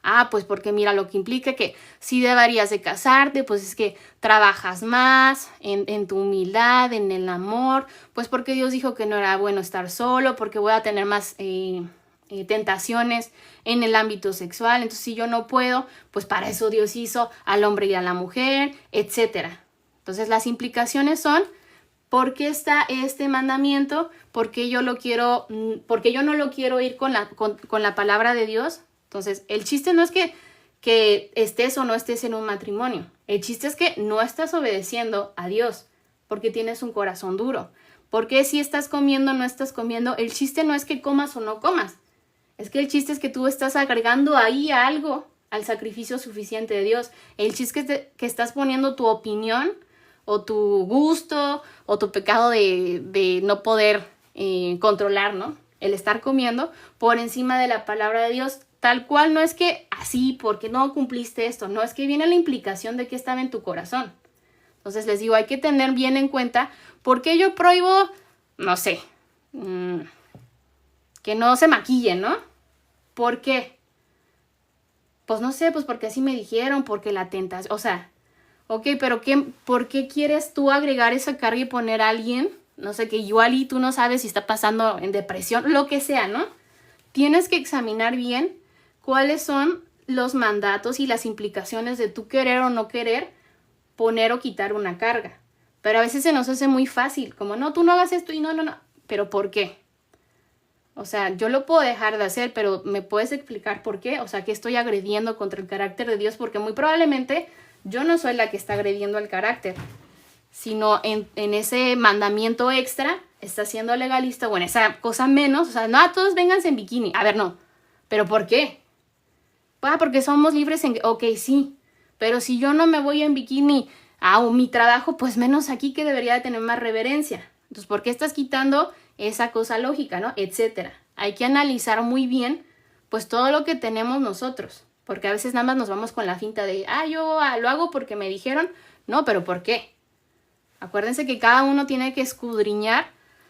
Ah, pues porque mira lo que implica que sí deberías de casarte, pues es que trabajas más en tu humildad, en el amor, pues porque Dios dijo que no era bueno estar solo, porque voy a tener más tentaciones en el ámbito sexual, entonces si yo no puedo, pues para eso Dios hizo al hombre y a la mujer, etcétera. Entonces las implicaciones son, ¿por qué está este mandamiento? ¿Por qué yo no lo quiero ir con la palabra de Dios? Entonces, el chiste no es que estés o no estés en un matrimonio. El chiste es que no estás obedeciendo a Dios porque tienes un corazón duro. Porque si estás comiendo o no estás comiendo, el chiste no es que comas o no comas. Es que el chiste es que tú estás agregando ahí algo al sacrificio suficiente de Dios. El chiste es que estás poniendo tu opinión o tu gusto o tu pecado de no poder controlar, ¿no? El estar comiendo por encima de la palabra de Dios. Tal cual, no es que así, porque no cumpliste esto, no, es que viene la implicación de que estaba en tu corazón. Entonces les digo, hay que tener bien en cuenta por qué yo prohíbo, no sé, que no se maquillen, ¿no? ¿Por qué? Pues no sé, pues porque así me dijeron, porque la tentación, o sea, ok, pero ¿por qué quieres tú agregar esa carga y poner a alguien, no sé, que igual y tú no sabes si está pasando en depresión, lo que sea, ¿no? Tienes que examinar bien cuáles son los mandatos y las implicaciones de tú querer o no querer poner o quitar una carga. Pero a veces se nos hace muy fácil, como no, tú no hagas esto y no. ¿Pero por qué? O sea, yo lo puedo dejar de hacer, pero ¿me puedes explicar por qué? O sea, que estoy agrediendo contra el carácter de Dios, porque muy probablemente yo no soy la que está agrediendo al carácter, sino en ese mandamiento extra está siendo legalista o en esa cosa menos. O sea, no, todos vénganse en bikini. A ver, no. ¿Pero por qué? Porque somos libres en... Ok, sí. Pero si yo no me voy en bikini a mi trabajo, pues menos aquí que debería de tener más reverencia. Entonces, ¿por qué estás quitando esa cosa lógica, no? Etcétera. hay que analizar muy bien pues todo lo que tenemos nosotros, porque a veces nada más nos vamos con la finta de, yo lo hago porque me dijeron. No, pero ¿por qué? Acuérdense que cada uno tiene que escudriñar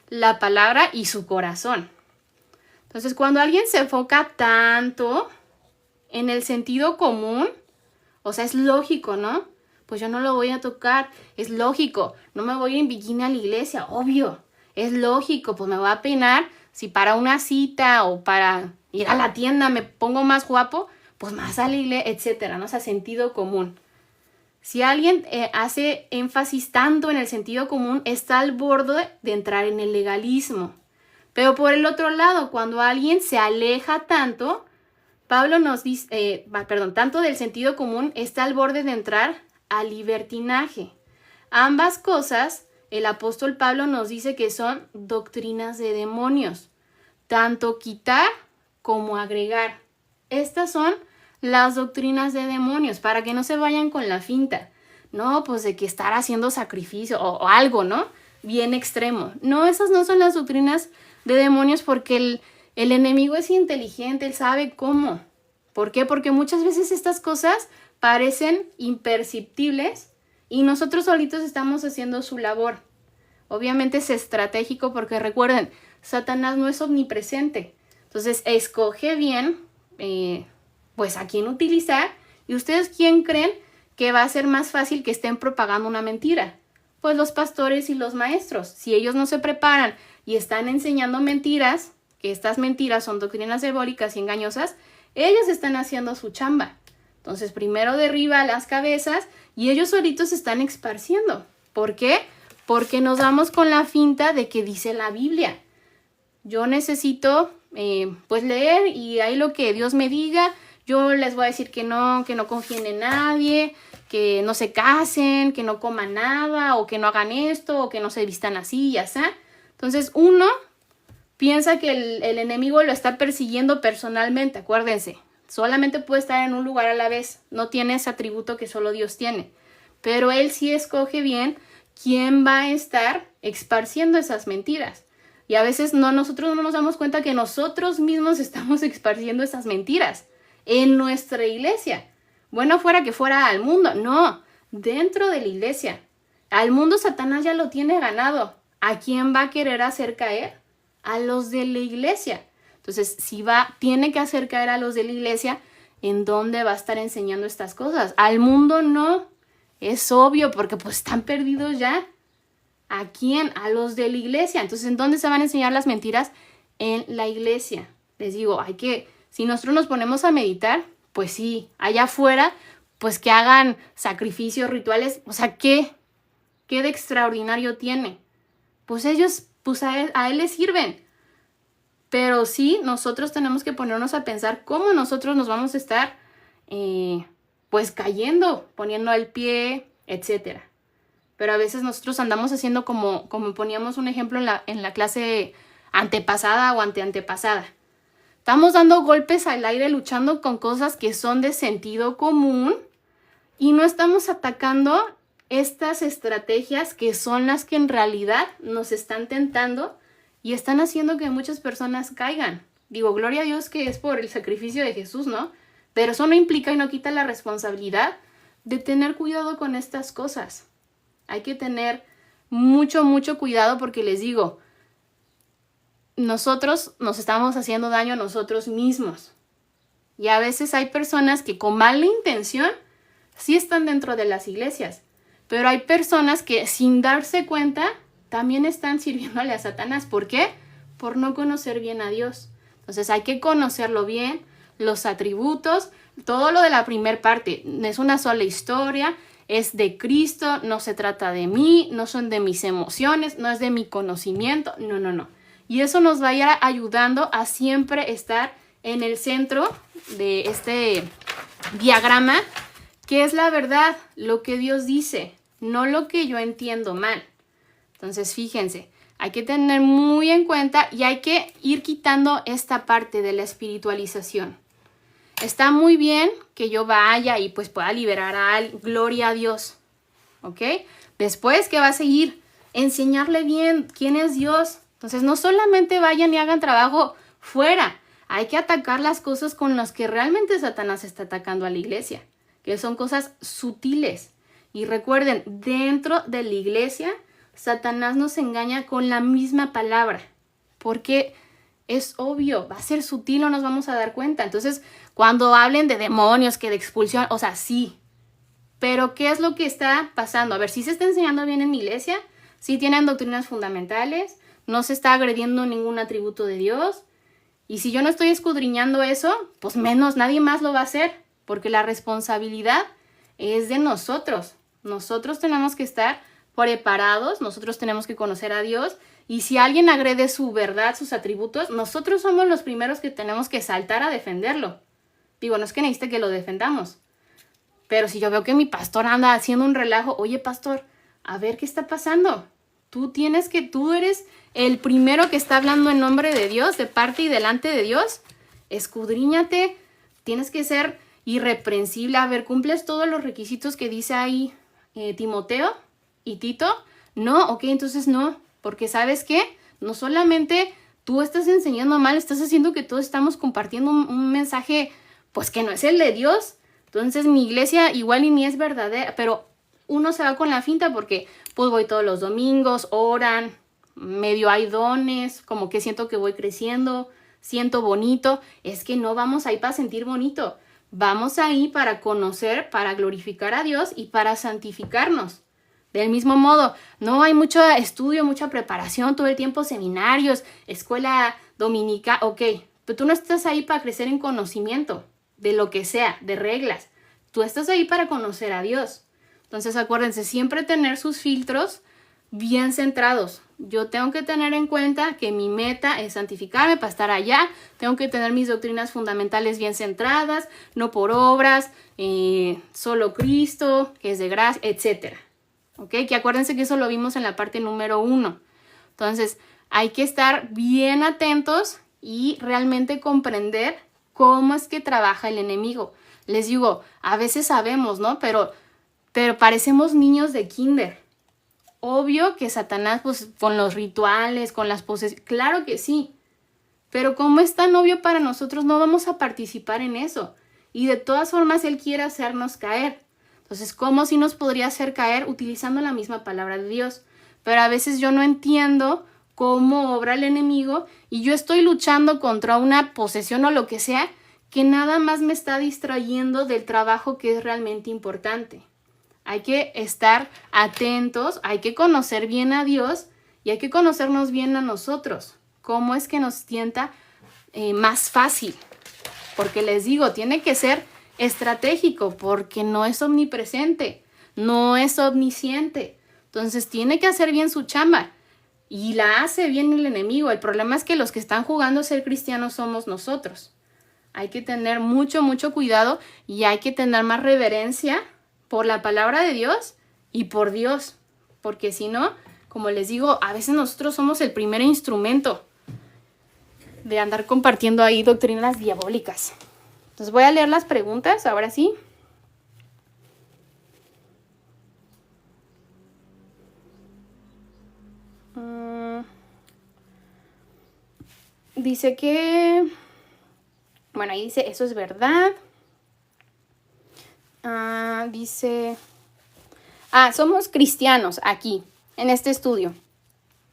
la palabra y su corazón. Entonces, cuando alguien se enfoca tanto en el sentido común, o sea, es lógico, ¿no? Pues yo no lo voy a tocar, es lógico. No me voy a ir en bikini a la iglesia, obvio. Es lógico, pues me voy a peinar. Si para una cita o para ir a la tienda me pongo más guapo, pues más a la iglesia, etcétera, ¿no? O sea, sentido común. Si alguien hace énfasis tanto en el sentido común, está al borde de entrar en el legalismo. Pero por el otro lado, cuando alguien se aleja tanto, Pablo nos dice, tanto del sentido común, está al borde de entrar al libertinaje. Ambas cosas, el apóstol Pablo nos dice que son doctrinas de demonios, tanto quitar como agregar. Estas son las doctrinas de demonios, para que no se vayan con la finta, ¿no? Pues de que estar haciendo sacrificio o algo, ¿no? Bien extremo. No, esas no son las doctrinas de demonios, porque el enemigo es inteligente, él sabe cómo. ¿Por qué? Porque muchas veces estas cosas parecen imperceptibles y nosotros solitos estamos haciendo su labor. Obviamente es estratégico porque recuerden, Satanás no es omnipresente. Entonces, escoge bien pues a quién utilizar. ¿Y ustedes quién creen que va a ser más fácil que estén propagando una mentira? Pues los pastores y los maestros. Si ellos no se preparan y están enseñando mentiras, que estas mentiras son doctrinas diabólicas y engañosas, ellos están haciendo su chamba. Entonces, primero derriba las cabezas y ellos solitos se están esparciendo. ¿Por qué? Porque nos vamos con la finta de que dice la Biblia. Yo necesito pues leer y ahí lo que Dios me diga. Yo les voy a decir que no confíen en nadie, que no se casen, que no coman nada, o que no hagan esto, o que no se vistan así y así. Entonces uno piensa que el enemigo lo está persiguiendo personalmente, acuérdense. Solamente puede estar en un lugar a la vez, no tiene ese atributo que solo Dios tiene. Pero él sí escoge bien quién va a estar esparciendo esas mentiras. Y a veces nosotros no nos damos cuenta que nosotros mismos estamos esparciendo esas mentiras en nuestra iglesia. Bueno, fuera que fuera al mundo, no, dentro de la iglesia. Al mundo Satanás ya lo tiene ganado. ¿A quién va a querer hacer caer? A los de la iglesia. Entonces, si tiene que hacer caer a los de la iglesia, ¿en dónde va a estar enseñando estas cosas? Al mundo no. Es obvio, porque pues están perdidos ya. ¿A quién? A los de la iglesia. Entonces, ¿en dónde se van a enseñar las mentiras? En la iglesia. Les digo, si nosotros nos ponemos a meditar, pues sí, allá afuera, pues que hagan sacrificios, rituales. O sea, ¿qué de extraordinario tiene? Pues ellos, pues a él les sirven. Pero sí, nosotros tenemos que ponernos a pensar cómo nosotros nos vamos a estar, pues cayendo, poniendo el pie, etcétera. Pero a veces nosotros andamos haciendo como poníamos un ejemplo en la clase antepasada o anteantepasada. Estamos dando golpes al aire luchando con cosas que son de sentido común y no estamos atacando estas estrategias que son las que en realidad nos están tentando y están haciendo que muchas personas caigan. Digo, gloria a Dios que es por el sacrificio de Jesús, ¿no? Pero eso no implica y no quita la responsabilidad de tener cuidado con estas cosas. Hay que tener mucho, mucho cuidado porque les digo, nosotros nos estamos haciendo daño a nosotros mismos. Y a veces hay personas que con mala intención sí están dentro de las iglesias. Pero hay personas que sin darse cuenta también están sirviéndole a Satanás. ¿Por qué? Por no conocer bien a Dios. Entonces hay que conocerlo bien, los atributos, todo lo de la primer parte. Es una sola historia. Es de Cristo, no se trata de mí, no son de mis emociones, no es de mi conocimiento, no. Y eso nos va a ir ayudando a siempre estar en el centro de este diagrama, que es la verdad, lo que Dios dice, no lo que yo entiendo mal. Entonces, fíjense, hay que tener muy en cuenta y hay que ir quitando esta parte de la espiritualización. Está muy bien que yo vaya y pues pueda liberar a alguien, gloria a Dios, ¿ok? Después, ¿qué va a seguir? Enseñarle bien quién es Dios. Entonces, no solamente vayan y hagan trabajo fuera. Hay que atacar las cosas con las que realmente Satanás está atacando a la iglesia, que son cosas sutiles. Y recuerden, dentro de la iglesia, Satanás nos engaña con la misma palabra, porque es obvio, va a ser sutil, no nos vamos a dar cuenta. Entonces, cuando hablen de demonios, que de expulsión, o sea, sí. Pero, ¿qué es lo que está pasando? A ver, ¿sí se está enseñando bien en mi iglesia? ¿Sí tienen doctrinas fundamentales? ¿No se está agrediendo ningún atributo de Dios? Y si yo no estoy escudriñando eso, pues menos nadie más lo va a hacer, porque la responsabilidad es de nosotros. Nosotros tenemos que estar preparados, nosotros tenemos que conocer a Dios, y si alguien agrede su verdad, sus atributos, nosotros somos los primeros que tenemos que saltar a defenderlo. Digo, no es que necesite que lo defendamos, pero si yo veo que mi pastor anda haciendo un relajo, oye pastor, a ver qué está pasando. Tú eres el primero que está hablando en nombre de Dios, de parte y delante de Dios. Escudriñate, tienes que ser irreprensible. A ver, ¿cumples todos los requisitos que dice ahí Timoteo y Tito? No, ok, entonces no, porque ¿sabes qué? No solamente tú estás enseñando mal, estás haciendo que todos estamos compartiendo un mensaje, pues que no es el de Dios. Entonces mi iglesia igual y ni es verdadera, pero uno se va con la finta porque pues voy todos los domingos, oran, medio hay dones, como que siento que voy creciendo, siento bonito. Es que no vamos ahí para sentir bonito, vamos ahí para conocer, para glorificar a Dios y para santificarnos. Del mismo modo, no hay mucho estudio, mucha preparación, todo el tiempo seminarios, escuela dominica, ok, pero tú no estás ahí para crecer en conocimiento de lo que sea, de reglas. Tú estás ahí para conocer a Dios. Entonces acuérdense, siempre tener sus filtros bien centrados. Yo tengo que tener en cuenta que mi meta es santificarme para estar allá. Tengo que tener mis doctrinas fundamentales bien centradas, no por obras, solo Cristo, que es de gracia, etc. ¿Ok? Que acuérdense que eso lo vimos en la parte número 1. Entonces hay que estar bien atentos y realmente comprender cómo es que trabaja el enemigo. Les digo, a veces sabemos, ¿no? Pero parecemos niños de kinder. Obvio que Satanás, pues, con los rituales, con las poses, claro que sí. Pero como es tan obvio para nosotros, no vamos a participar en eso. Y de todas formas, él quiere hacernos caer. Entonces, ¿cómo si nos podría hacer caer utilizando la misma palabra de Dios? Pero a veces yo no entiendo cómo obra el enemigo y yo estoy luchando contra una posesión o lo que sea que nada más me está distrayendo del trabajo que es realmente importante. Hay que estar atentos, hay que conocer bien a Dios y hay que conocernos bien a nosotros. ¿Cómo es que nos tienta más fácil? Porque les digo, tiene que ser estratégico porque no es omnipresente, no es omnisciente. Entonces tiene que hacer bien su chamba y la hace bien el enemigo. El problema es que los que están jugando a ser cristianos somos nosotros. Hay que tener mucho, mucho cuidado y hay que tener más reverencia por la palabra de Dios y por Dios. Porque si no, como les digo, a veces nosotros somos el primer instrumento de andar compartiendo ahí doctrinas diabólicas. Entonces voy a leer las preguntas, ahora sí. Dice que... Bueno, ahí dice, eso es verdad. Dice... somos cristianos aquí, en este estudio.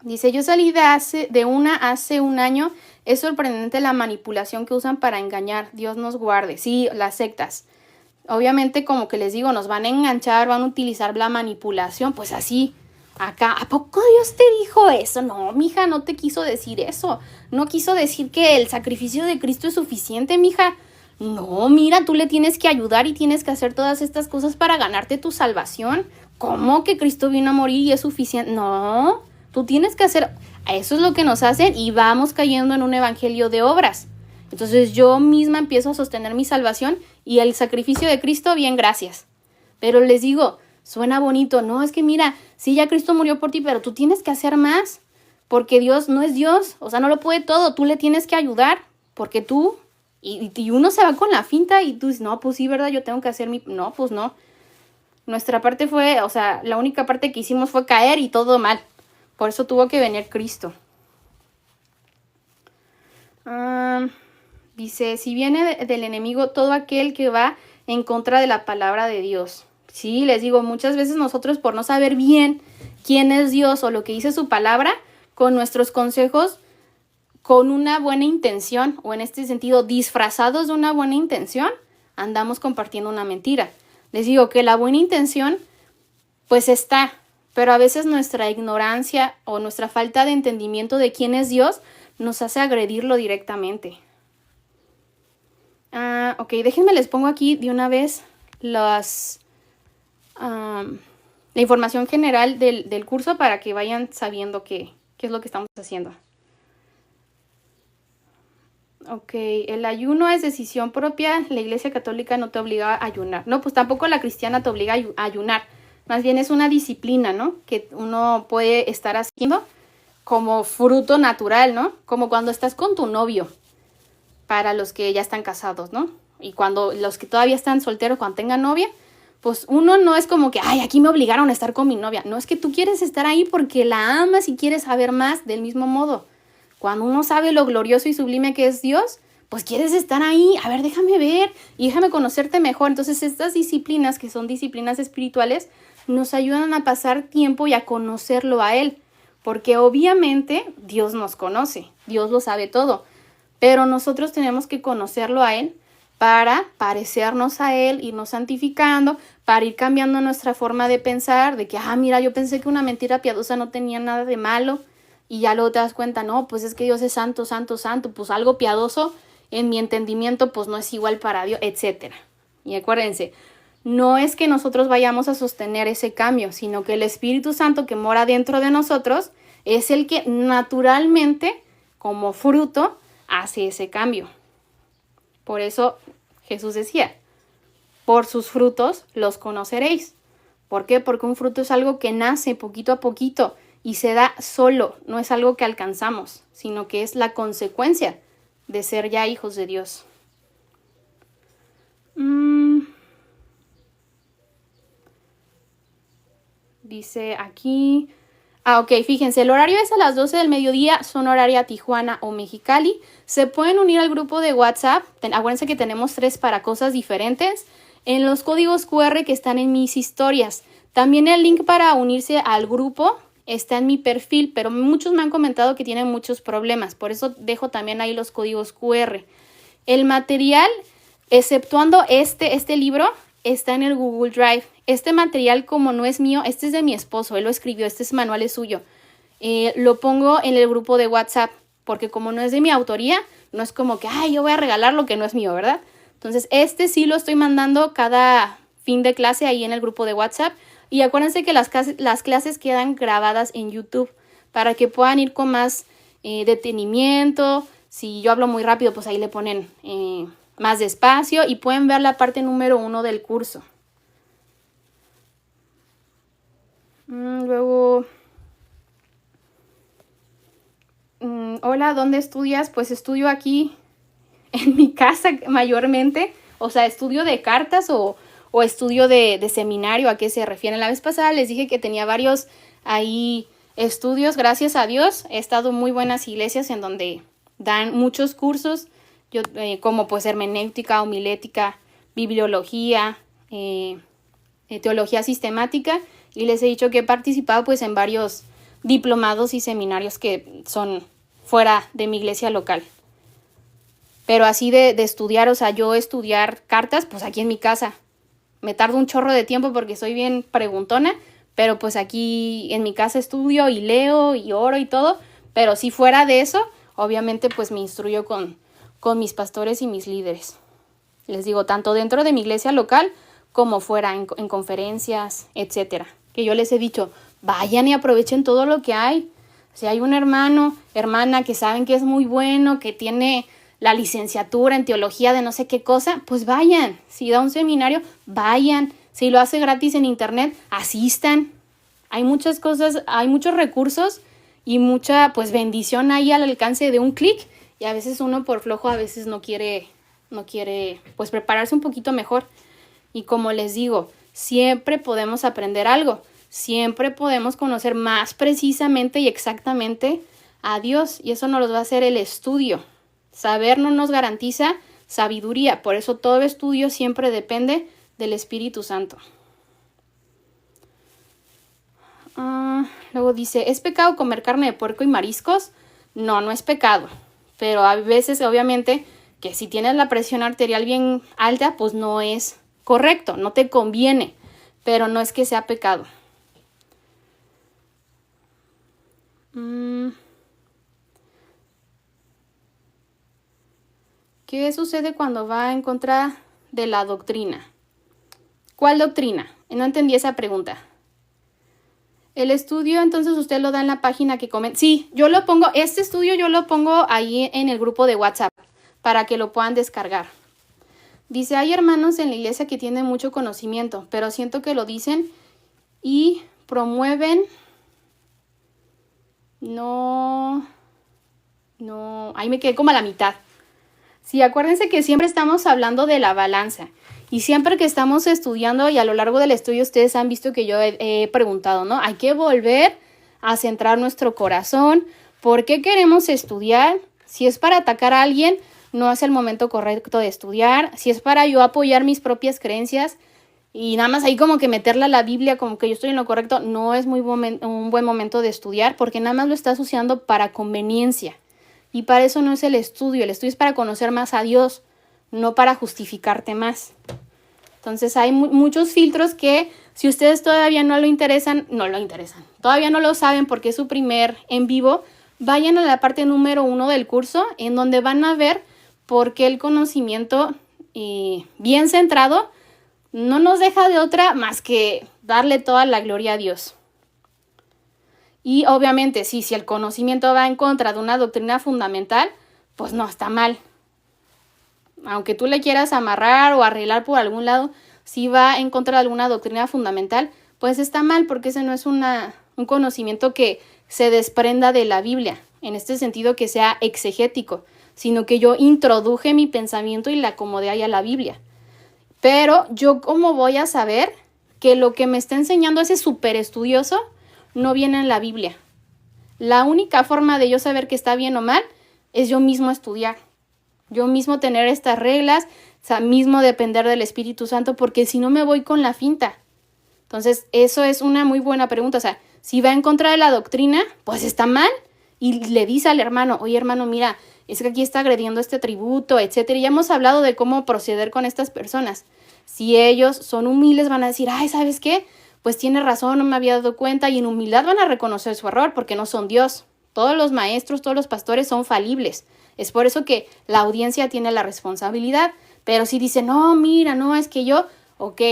Dice, yo salí de una hace un año. Es sorprendente la manipulación que usan para engañar. Dios nos guarde. Sí, las sectas. Obviamente, como que les digo, nos van a enganchar, van a utilizar la manipulación. Pues así, acá. ¿A poco Dios te dijo eso? No, mija, no te quiso decir eso. No quiso decir que el sacrificio de Cristo es suficiente, mija. No, mira, tú le tienes que ayudar y tienes que hacer todas estas cosas para ganarte tu salvación. ¿Cómo que Cristo vino a morir y es suficiente? No, tú tienes que hacer... Eso es lo que nos hacen y vamos cayendo en un evangelio de obras. Entonces yo misma empiezo a sostener mi salvación y el sacrificio de Cristo, bien, gracias. Pero les digo, suena bonito. No, es que mira, sí, ya Cristo murió por ti, pero tú tienes que hacer más. Porque Dios no es Dios, o sea, no lo puede todo. Tú le tienes que ayudar porque tú... Y uno se va con la finta y tú dices, no, pues sí, ¿verdad? Yo tengo que hacer mi... No, pues no. Nuestra parte fue, o sea, la única parte que hicimos fue caer y todo mal. Por eso tuvo que venir Cristo. Dice, si viene del enemigo todo aquel que va en contra de la palabra de Dios. Sí, les digo, muchas veces nosotros por no saber bien quién es Dios o lo que dice su palabra, con nuestros consejos, con una buena intención, o en este sentido, disfrazados de una buena intención, andamos compartiendo una mentira. Les digo que la buena intención, pues está, pero a veces nuestra ignorancia o nuestra falta de entendimiento de quién es Dios nos hace agredirlo directamente. Ok, déjenme les pongo aquí de una vez la información general del curso para que vayan sabiendo qué es lo que estamos haciendo. Ok, el ayuno es decisión propia, la Iglesia Católica no te obliga a ayunar. No, pues tampoco la cristiana te obliga a ayunar. Más bien es una disciplina, ¿no? Que uno puede estar haciendo como fruto natural, ¿no? Como cuando estás con tu novio, para los que ya están casados, ¿no? Y cuando los que todavía están solteros, cuando tengan novia, pues uno no es como que, ay, aquí me obligaron a estar con mi novia. No, es que tú quieres estar ahí porque la amas y quieres saber más del mismo modo. Cuando uno sabe lo glorioso y sublime que es Dios, pues quieres estar ahí, a ver, déjame ver y déjame conocerte mejor. Entonces estas disciplinas, que son disciplinas espirituales, nos ayudan a pasar tiempo y a conocerlo a Él. Porque obviamente Dios nos conoce, Dios lo sabe todo. Pero nosotros tenemos que conocerlo a Él para parecernos a Él, irnos santificando, para ir cambiando nuestra forma de pensar, de que, mira, yo pensé que una mentira piadosa no tenía nada de malo. Y ya luego te das cuenta, no, pues es que Dios es santo, santo, santo, pues algo piadoso en mi entendimiento pues no es igual para Dios, etc. Y acuérdense, no es que nosotros vayamos a sostener ese cambio, sino que el Espíritu Santo que mora dentro de nosotros es el que naturalmente, como fruto, hace ese cambio. Por eso Jesús decía, por sus frutos los conoceréis. ¿Por qué? Porque un fruto es algo que nace poquito a poquito y se da solo, no es algo que alcanzamos, sino que es la consecuencia de ser ya hijos de Dios. Dice aquí, ok, fíjense, el horario es a las 12 del mediodía, son horaria Tijuana o Mexicali. Se pueden unir al grupo de WhatsApp, acuérdense que tenemos 3 para cosas diferentes, en los códigos QR que están en mis historias. También el link para unirse al grupo está en mi perfil, pero muchos me han comentado que tienen muchos problemas, por eso dejo también ahí los códigos QR. El material, exceptuando este libro, está en el Google Drive. Este material, como no es mío, este es de mi esposo, él lo escribió, este manual es suyo. Lo pongo en el grupo de WhatsApp, porque como no es de mi autoría, no es como que, yo voy a regalar lo que no es mío, ¿verdad? Entonces, este sí lo estoy mandando cada fin de clase ahí en el grupo de WhatsApp. Y acuérdense que las clases quedan grabadas en YouTube para que puedan ir con más detenimiento. Si yo hablo muy rápido, pues ahí le ponen más despacio y pueden ver la parte número 1 del curso. Luego, hola, ¿dónde estudias? Pues estudio aquí en mi casa mayormente. O sea, estudio de cartas o estudio de seminario, ¿a qué se refieren? La vez pasada les dije que tenía varios ahí estudios, gracias a Dios. He estado en muy buenas iglesias en donde dan muchos cursos, como pues hermenéutica, homilética, bibliología, teología sistemática, y les he dicho que he participado pues en varios diplomados y seminarios que son fuera de mi iglesia local. Pero así de estudiar, o sea, yo estudiar cartas, pues aquí en mi casa. Me tardo un chorro de tiempo porque soy bien preguntona, pero pues aquí en mi casa estudio y leo y oro y todo. Pero si fuera de eso, obviamente pues me instruyo con mis pastores y mis líderes. Les digo, tanto dentro de mi iglesia local como fuera en conferencias, etcétera. Que yo les he dicho, vayan y aprovechen todo lo que hay. Si hay un hermano, hermana que saben que es muy bueno, que tiene la licenciatura en teología de no sé qué cosa, pues vayan. Si da un seminario, vayan. Si lo hace gratis en internet, asistan. Hay muchas cosas, hay muchos recursos y mucha pues bendición ahí al alcance de un clic. Y a veces uno por flojo a veces no quiere pues prepararse un poquito mejor. Y como les digo, siempre podemos aprender algo. Siempre podemos conocer más precisamente y exactamente a Dios. Y eso nos lo va a hacer el estudio. Saber no nos garantiza sabiduría, por eso todo estudio siempre depende del Espíritu Santo. Luego dice, ¿es pecado comer carne de puerco y mariscos? No, no es pecado, pero a veces obviamente que si tienes la presión arterial bien alta, pues no es correcto, no te conviene, pero no es que sea pecado. ¿Qué sucede cuando va en contra de la doctrina? ¿Cuál doctrina? No entendí esa pregunta. El estudio, entonces usted lo da en la página que comenta. Sí, yo lo pongo, este estudio yo lo pongo ahí en el grupo de WhatsApp para que lo puedan descargar. Dice, hay hermanos en la iglesia que tienen mucho conocimiento, pero siento que lo dicen y promueven. No, ahí me quedé como a la mitad. Sí, acuérdense que siempre estamos hablando de la balanza. Y siempre que estamos estudiando y a lo largo del estudio ustedes han visto que yo he preguntado, ¿no? Hay que volver a centrar nuestro corazón. ¿Por qué queremos estudiar? Si es para atacar a alguien, no es el momento correcto de estudiar. Si es para yo apoyar mis propias creencias y nada más ahí como que meterle a la Biblia como que yo estoy en lo correcto, no es un buen momento de estudiar porque nada más lo estás usando para conveniencia. Y para eso no es el estudio es para conocer más a Dios, no para justificarte más. Entonces hay muchos filtros que si ustedes todavía no lo interesan, todavía no lo saben porque es su primer en vivo, vayan a la parte número 1 del curso en donde van a ver por qué el conocimiento bien centrado no nos deja de otra más que darle toda la gloria a Dios. Y obviamente si el conocimiento va en contra de una doctrina fundamental, pues no está mal. Aunque tú le quieras amarrar o arreglar por algún lado, si va en contra de alguna doctrina fundamental, pues está mal porque ese no es un conocimiento que se desprenda de la Biblia, en este sentido que sea exegético, sino que yo introduje mi pensamiento y le acomodé ahí a la Biblia. Pero yo ¿cómo voy a saber que lo que me está enseñando ese súper estudioso no viene en la Biblia? La única forma de yo saber que está bien o mal es yo mismo estudiar. Yo mismo tener estas reglas, mismo depender del Espíritu Santo, porque si no me voy con la finta. Entonces, eso es una muy buena pregunta. Si va en contra de la doctrina, pues está mal. Y le dice al hermano, oye hermano, mira, es que aquí está agrediendo este tributo, etcétera. Y ya hemos hablado de cómo proceder con estas personas. Si ellos son humildes, van a decir, ay, ¿sabes qué? Pues tiene razón, no me había dado cuenta. Y en humildad van a reconocer su error, porque no son Dios. Todos los maestros, todos los pastores son falibles. Es por eso que la audiencia tiene la responsabilidad. Pero si dice, no, mira, no, es que yo, ok,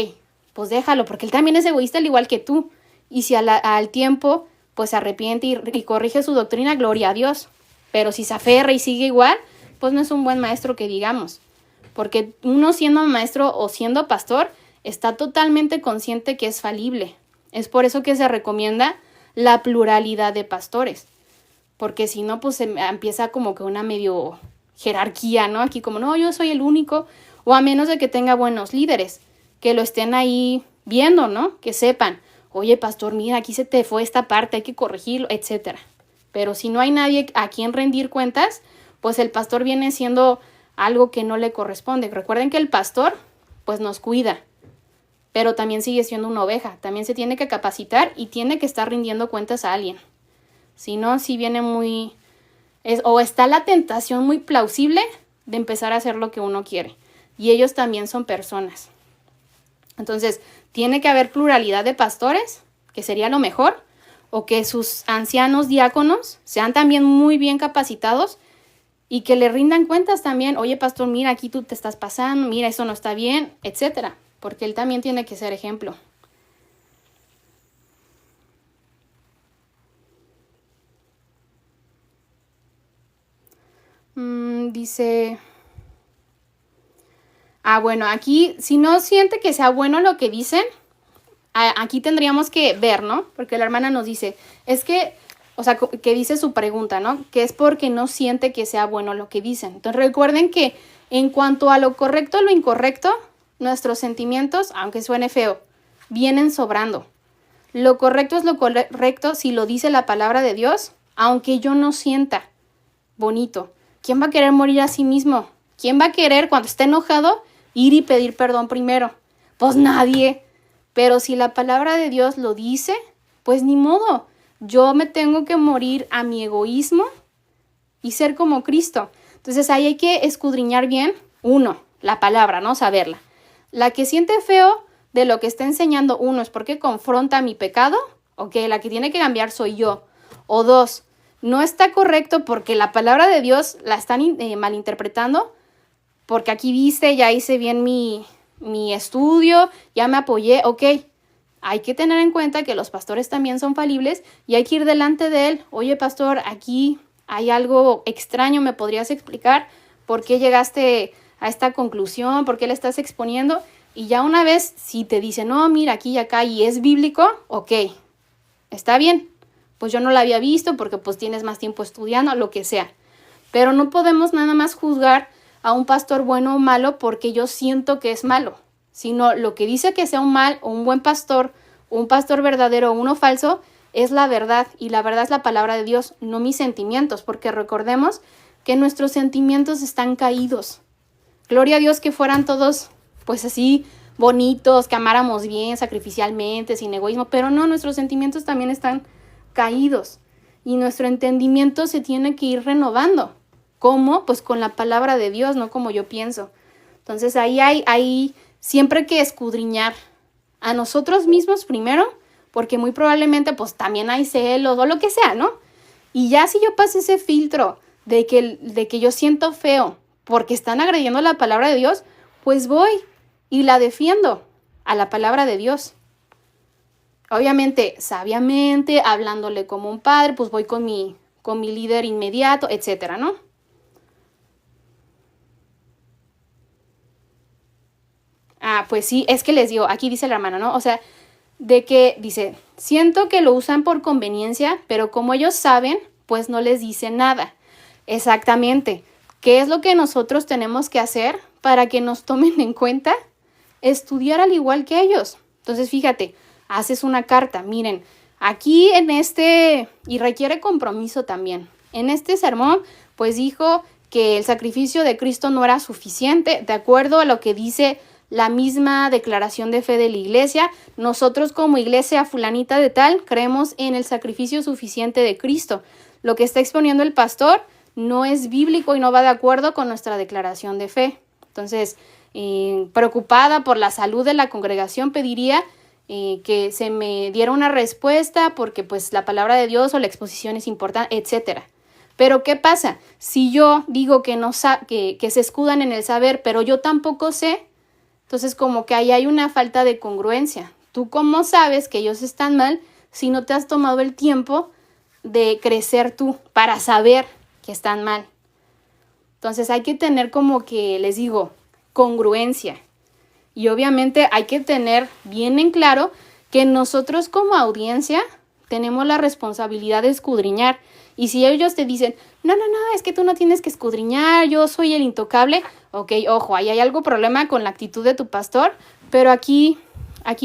pues déjalo, porque él también es egoísta al igual que tú. Y si al tiempo, pues se arrepiente y corrige su doctrina, gloria a Dios. Pero si se aferra y sigue igual, pues no es un buen maestro que digamos. Porque uno siendo maestro o siendo pastor, está totalmente consciente que es falible. Es por eso que se recomienda la pluralidad de pastores. Porque si no, pues se empieza como que una medio jerarquía, ¿no? Aquí como, no, yo soy el único. O a menos de que tenga buenos líderes, que lo estén ahí viendo, ¿no? Que sepan, oye, pastor, mira, aquí se te fue esta parte, hay que corregirlo, etcétera. Pero si no hay nadie a quien rendir cuentas, pues el pastor viene siendo algo que no le corresponde. Recuerden que el pastor, pues nos cuida, pero también sigue siendo una oveja. También se tiene que capacitar y tiene que estar rindiendo cuentas a alguien. Si no, si viene o está la tentación muy plausible de empezar a hacer lo que uno quiere. Y ellos también son personas. Entonces, tiene que haber pluralidad de pastores, que sería lo mejor, o que sus ancianos diáconos sean también muy bien capacitados y que le rindan cuentas también. Oye, pastor, mira, aquí tú te estás pasando, mira, eso no está bien, etcétera. Porque él también tiene que ser ejemplo. Dice... bueno, aquí, si no siente que sea bueno lo que dicen, aquí tendríamos que ver, ¿no? Porque la hermana nos dice, es que, o sea, que dice su pregunta, ¿no? Que es porque no siente que sea bueno lo que dicen. Entonces recuerden que en cuanto a lo correcto o lo incorrecto, nuestros sentimientos, aunque suene feo, vienen sobrando. Lo correcto es lo correcto si lo dice la palabra de Dios, aunque yo no sienta bonito. ¿quién va a querer morir a sí mismo? ¿Quién va a querer cuando esté enojado ir y pedir perdón primero? Pues nadie. Pero si la palabra de Dios lo dice, pues ni modo. Yo me tengo que morir a mi egoísmo y ser como Cristo. Entonces ahí hay que escudriñar bien, uno, la palabra, ¿no? Saberla. La que siente feo de lo que está enseñando, uno, es porque confronta mi pecado, ok, la que tiene que cambiar soy yo. O dos, no está correcto porque la palabra de Dios la están malinterpretando, porque aquí viste, ya hice bien mi estudio, ya me apoyé, ok. Hay que tener en cuenta que los pastores también son falibles y hay que ir delante de él. Oye, pastor, aquí hay algo extraño, ¿me podrías explicar por qué llegaste a esta conclusión? ¿Por qué le estás exponiendo? Y ya una vez, si te dice, no, mira, aquí y acá, y es bíblico, ok, está bien. Pues yo no la había visto porque pues tienes más tiempo estudiando, lo que sea. Pero no podemos nada más juzgar a un pastor bueno o malo porque yo siento que es malo, sino lo que dice que sea un mal o un buen pastor, un pastor verdadero o uno falso, es la verdad, y la verdad es la palabra de Dios, no mis sentimientos, porque recordemos que nuestros sentimientos están caídos. Gloria a Dios que fueran todos pues así bonitos, que amáramos bien, sacrificialmente, sin egoísmo, pero no, nuestros sentimientos también están caídos y nuestro entendimiento se tiene que ir renovando. ¿Cómo? Pues con la palabra de Dios, no como yo pienso. Entonces ahí siempre hay que escudriñar a nosotros mismos primero, porque muy probablemente pues también hay celos o lo que sea, ¿no? Y ya si yo paso ese filtro de que yo siento feo porque están agrediendo la palabra de Dios, pues voy y la defiendo a la palabra de Dios. Obviamente, sabiamente, hablándole como un padre, pues voy con mi líder inmediato, etcétera, ¿no? Pues sí, es que les digo, aquí dice la hermana, ¿no? O sea, de que dice, siento que lo usan por conveniencia, pero como ellos saben, pues no les dice nada. Exactamente. ¿Qué es lo que nosotros tenemos que hacer para que nos tomen en cuenta? Estudiar al igual que ellos. Entonces, fíjate, haces una carta, miren, aquí y requiere compromiso también. En este sermón, pues dijo que el sacrificio de Cristo no era suficiente, de acuerdo a lo que dice la misma declaración de fe de la iglesia. Nosotros como iglesia fulanita de tal creemos en el sacrificio suficiente de Cristo. Lo que está exponiendo el pastor no es bíblico y no va de acuerdo con nuestra declaración de fe. Entonces, preocupada por la salud de la congregación, pediría que se me diera una respuesta porque pues la palabra de Dios o la exposición es importante, etcétera. Pero ¿qué pasa? Si yo digo que se escudan en el saber, pero yo tampoco sé, entonces como que ahí hay una falta de congruencia. ¿Tú cómo sabes que ellos están mal si no te has tomado el tiempo de crecer tú para saber que están mal? Entonces hay que tener como que, les digo, congruencia. Y obviamente hay que tener bien en claro que nosotros como audiencia tenemos la responsabilidad de escudriñar. Y si ellos te dicen, no, es que tú no tienes que escudriñar, yo soy el intocable, ok, ojo, ahí hay algo problema con la actitud de tu pastor, pero aquí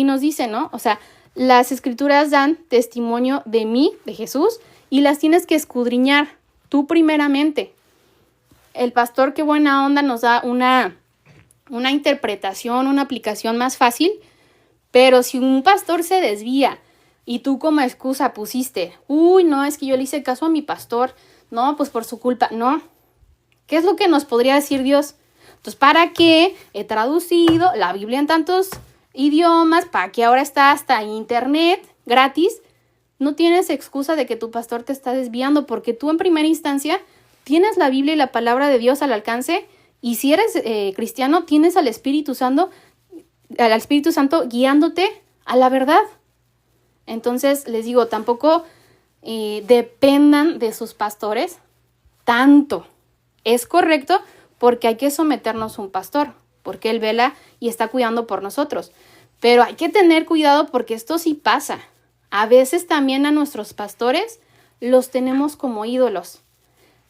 nos dice, ¿no? O sea, las escrituras dan testimonio de mí, de Jesús, y las tienes que escudriñar tú primeramente. El pastor, qué buena onda, nos da una interpretación, una aplicación más fácil, pero si un pastor se desvía y tú como excusa pusiste, no, es que yo le hice caso a mi pastor, no, pues por su culpa, no. ¿Qué es lo que nos podría decir Dios? Entonces, ¿para qué he traducido la Biblia en tantos idiomas? ¿Para qué ahora está hasta internet gratis? No tienes excusa de que tu pastor te está desviando, porque tú en primera instancia tienes la Biblia y la palabra de Dios al alcance, y si eres cristiano, tienes al Espíritu Santo guiándote a la verdad. Entonces, les digo, tampoco dependan de sus pastores tanto. Es correcto porque hay que someternos a un pastor, porque él vela y está cuidando por nosotros. Pero hay que tener cuidado porque esto sí pasa. A veces también a nuestros pastores los tenemos como ídolos.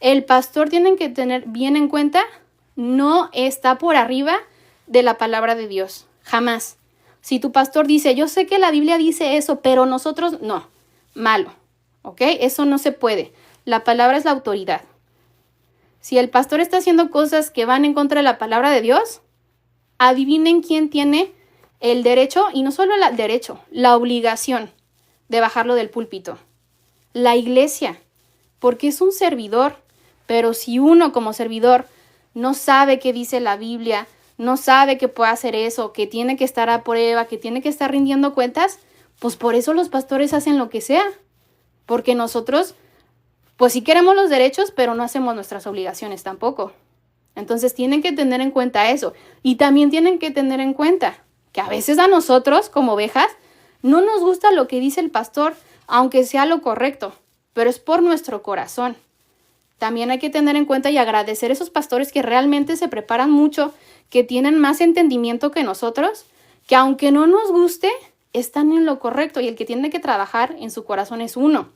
El pastor tiene que tener bien en cuenta, no está por arriba de la palabra de Dios, jamás. Si tu pastor dice, yo sé que la Biblia dice eso, pero nosotros no, malo, ¿ok? Eso no se puede. La palabra es la autoridad. Si el pastor está haciendo cosas que van en contra de la palabra de Dios, adivinen quién tiene el derecho, y no solo el derecho, la obligación de bajarlo del púlpito. La iglesia, porque es un servidor. Pero si uno como servidor no sabe qué dice la Biblia, no sabe que puede hacer eso, que tiene que estar a prueba, que tiene que estar rindiendo cuentas, pues por eso los pastores hacen lo que sea. Porque nosotros, pues sí queremos los derechos, pero no hacemos nuestras obligaciones tampoco. Entonces tienen que tener en cuenta eso. Y también tienen que tener en cuenta que a veces a nosotros, como ovejas, no nos gusta lo que dice el pastor, aunque sea lo correcto, pero es por nuestro corazón. También hay que tener en cuenta y agradecer a esos pastores que realmente se preparan mucho, que tienen más entendimiento que nosotros, que aunque no nos guste, están en lo correcto y el que tiene que trabajar en su corazón es uno.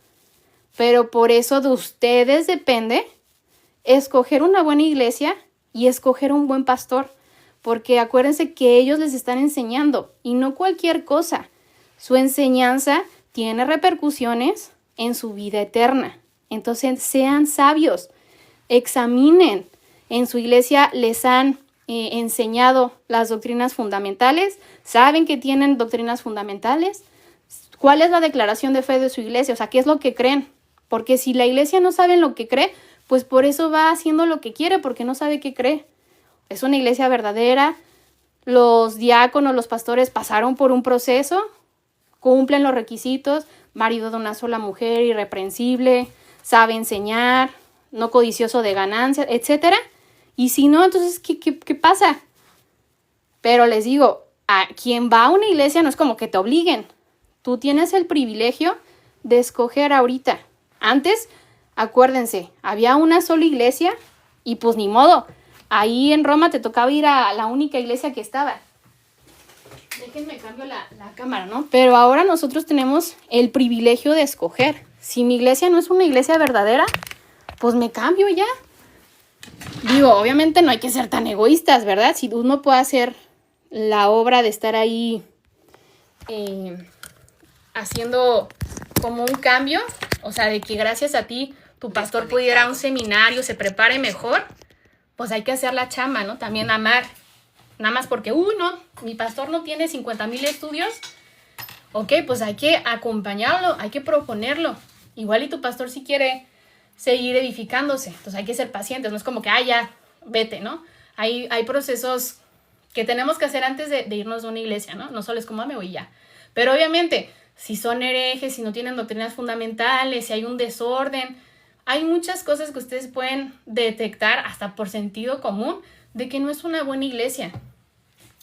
Pero por eso de ustedes depende escoger una buena iglesia y escoger un buen pastor, porque acuérdense que ellos les están enseñando y no cualquier cosa. Su enseñanza tiene repercusiones en su vida eterna. Entonces sean sabios, examinen. En su iglesia les han enseñado las doctrinas fundamentales, saben que tienen doctrinas fundamentales. ¿Cuál es la declaración de fe de su iglesia? O sea, ¿qué es lo que creen? Porque si la iglesia no sabe lo que cree, pues por eso va haciendo lo que quiere, porque no sabe qué cree. Es una iglesia verdadera. Los diáconos, los pastores pasaron por un proceso, cumplen los requisitos, marido de una sola mujer, irreprensible, sabe enseñar, no codicioso de ganancias, etc. Y si no, entonces, ¿qué pasa? Pero les digo, a quien va a una iglesia no es como que te obliguen. Tú tienes el privilegio de escoger ahorita. Antes, acuérdense, había una sola iglesia y pues ni modo. Ahí en Roma te tocaba ir a la única iglesia que estaba. Déjenme cambio la cámara, ¿no? Pero ahora nosotros tenemos el privilegio de escoger. Si mi iglesia no es una iglesia verdadera, pues me cambio ya. Digo, obviamente no hay que ser tan egoístas, ¿verdad? Si uno puede hacer la obra de estar ahí haciendo como un cambio, o sea, de que gracias a ti tu pastor pudiera ir a un seminario, se prepare mejor, pues hay que hacer la chamba, ¿no? También amar. Nada más porque, no, mi pastor no tiene 50,000 estudios. Ok, pues hay que acompañarlo, hay que proponerlo. Igual y tu pastor si quiere seguir edificándose. Entonces hay que ser pacientes. No es como que, ya, vete, ¿no? Hay procesos que tenemos que hacer antes de irnos de una iglesia, ¿no? No solo es como, me voy ya. Pero obviamente, si son herejes, si no tienen doctrinas fundamentales, si hay un desorden, hay muchas cosas que ustedes pueden detectar hasta por sentido común de que no es una buena iglesia.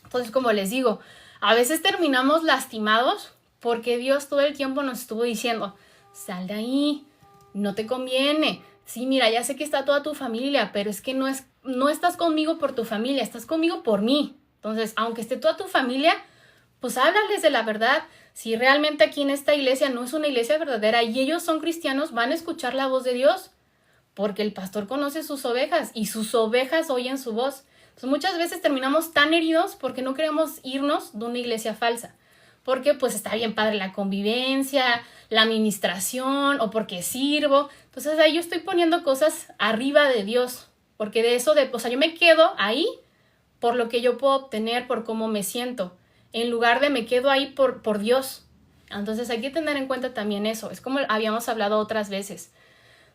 Entonces, como les digo, a veces terminamos lastimados porque Dios todo el tiempo nos estuvo diciendo, sal de ahí, no te conviene. Sí, mira, ya sé que está toda tu familia, pero es que no estás conmigo por tu familia, estás conmigo por mí. Entonces, aunque esté toda tu familia, pues háblales de la verdad. Si realmente aquí en esta iglesia no es una iglesia verdadera y ellos son cristianos, van a escuchar la voz de Dios, porque el pastor conoce sus ovejas y sus ovejas oyen su voz. Entonces, muchas veces terminamos tan heridos porque no queremos irnos de una iglesia falsa. Porque pues está bien padre la convivencia, la administración o porque sirvo. Entonces ahí yo estoy poniendo cosas arriba de Dios. Porque de eso, yo me quedo ahí por lo que yo puedo obtener, por cómo me siento. En lugar de me quedo ahí por Dios. Entonces hay que tener en cuenta también eso. Es como habíamos hablado otras veces.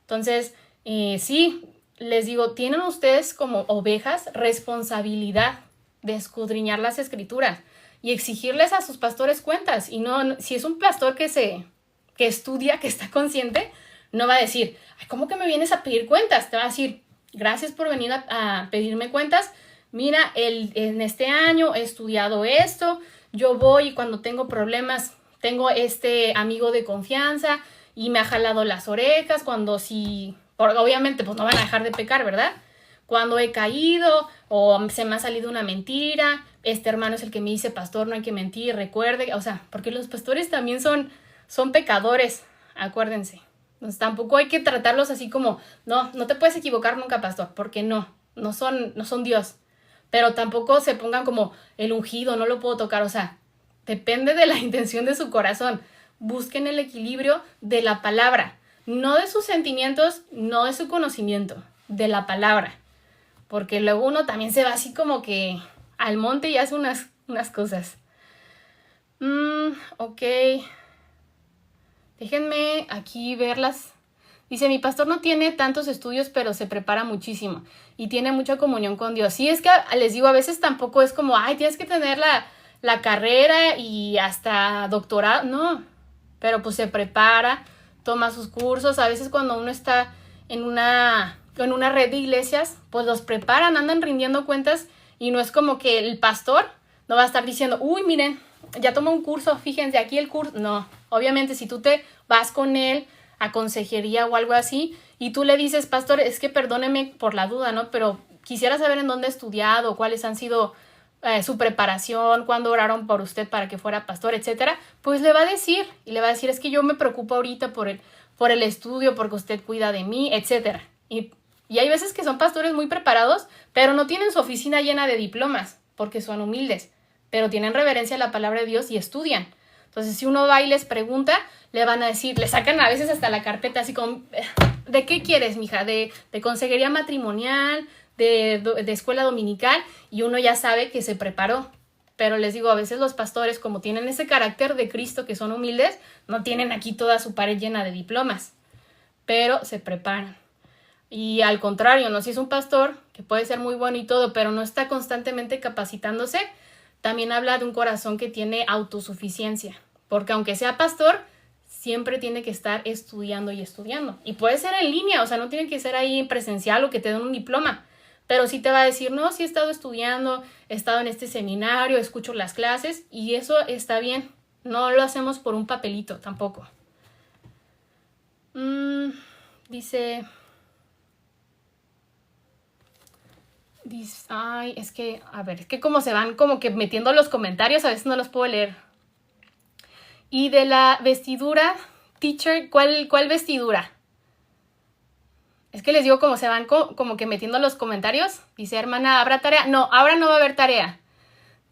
Entonces, sí, les digo, tienen ustedes como ovejas responsabilidad de escudriñar las escrituras y exigirles a sus pastores cuentas. Y no, si es un pastor que estudia, que está consciente, no va a decir, ¿cómo que me vienes a pedir cuentas? Te va a decir, gracias por venir a pedirme cuentas. Mira, en este año he estudiado esto, yo voy y cuando tengo problemas, tengo este amigo de confianza y me ha jalado las orejas obviamente pues no van a dejar de pecar, ¿verdad? Cuando he caído o se me ha salido una mentira, este hermano es el que me dice, pastor, no hay que mentir, recuerde, porque los pastores también son pecadores, acuérdense. Entonces tampoco hay que tratarlos así como, no te puedes equivocar nunca, pastor, porque no son Dios. Pero tampoco se pongan como el ungido, no lo puedo tocar, depende de la intención de su corazón. Busquen el equilibrio de la palabra, no de sus sentimientos, no de su conocimiento. de la palabra. Porque luego uno también se va así como que al monte y hace unas cosas. Ok. Déjenme aquí verlas. Dice, mi pastor no tiene tantos estudios, pero se prepara muchísimo y tiene mucha comunión con Dios. Sí, es que les digo, a veces tampoco es como, ay, tienes que tener la carrera y hasta doctorado. No, pero pues se prepara, toma sus cursos. A veces cuando uno está en una red de iglesias, pues los preparan, andan rindiendo cuentas y no es como que el pastor no va a estar diciendo, uy, miren, ya tomó un curso, fíjense, aquí el curso. No, obviamente si tú te vas con él a consejería o algo así, y tú le dices, pastor, es que perdóneme por la duda, ¿no? Pero quisiera saber en dónde ha estudiado, cuáles han sido su preparación, cuándo oraron por usted para que fuera pastor, etcétera. Pues le va a decir, y le va a decir, es que yo me preocupo ahorita por el estudio, porque usted cuida de mí, etcétera. Y hay veces que son pastores muy preparados, pero no tienen su oficina llena de diplomas, porque son humildes, pero tienen reverencia a la palabra de Dios y estudian. Entonces, si uno va y les pregunta, le van a decir, le sacan a veces hasta la carpeta así como, ¿de qué quieres, mija? ¿De consejería matrimonial? ¿De escuela dominical? Y uno ya sabe que se preparó. Pero les digo, a veces los pastores, como tienen ese carácter de Cristo, que son humildes, no tienen aquí toda su pared llena de diplomas, pero se preparan. Y al contrario, ¿no? Si es un pastor, que puede ser muy bueno y todo, pero no está constantemente capacitándose, también habla de un corazón que tiene autosuficiencia. Porque aunque sea pastor, siempre tiene que estar estudiando y estudiando. Y puede ser en línea, o sea, no tiene que ser ahí presencial o que te den un diploma. Pero sí te va a decir, no, sí he estado estudiando, he estado en este seminario, escucho las clases y eso está bien. No lo hacemos por un papelito tampoco. Dice, ay, es que, a ver, es que como se van como que metiendo los comentarios, a veces no los puedo leer. Y de la vestidura, teacher, ¿cuál vestidura? Es que les digo como se van como que metiendo los comentarios. Dice, hermana, ¿habrá tarea? No, ahora no va a haber tarea.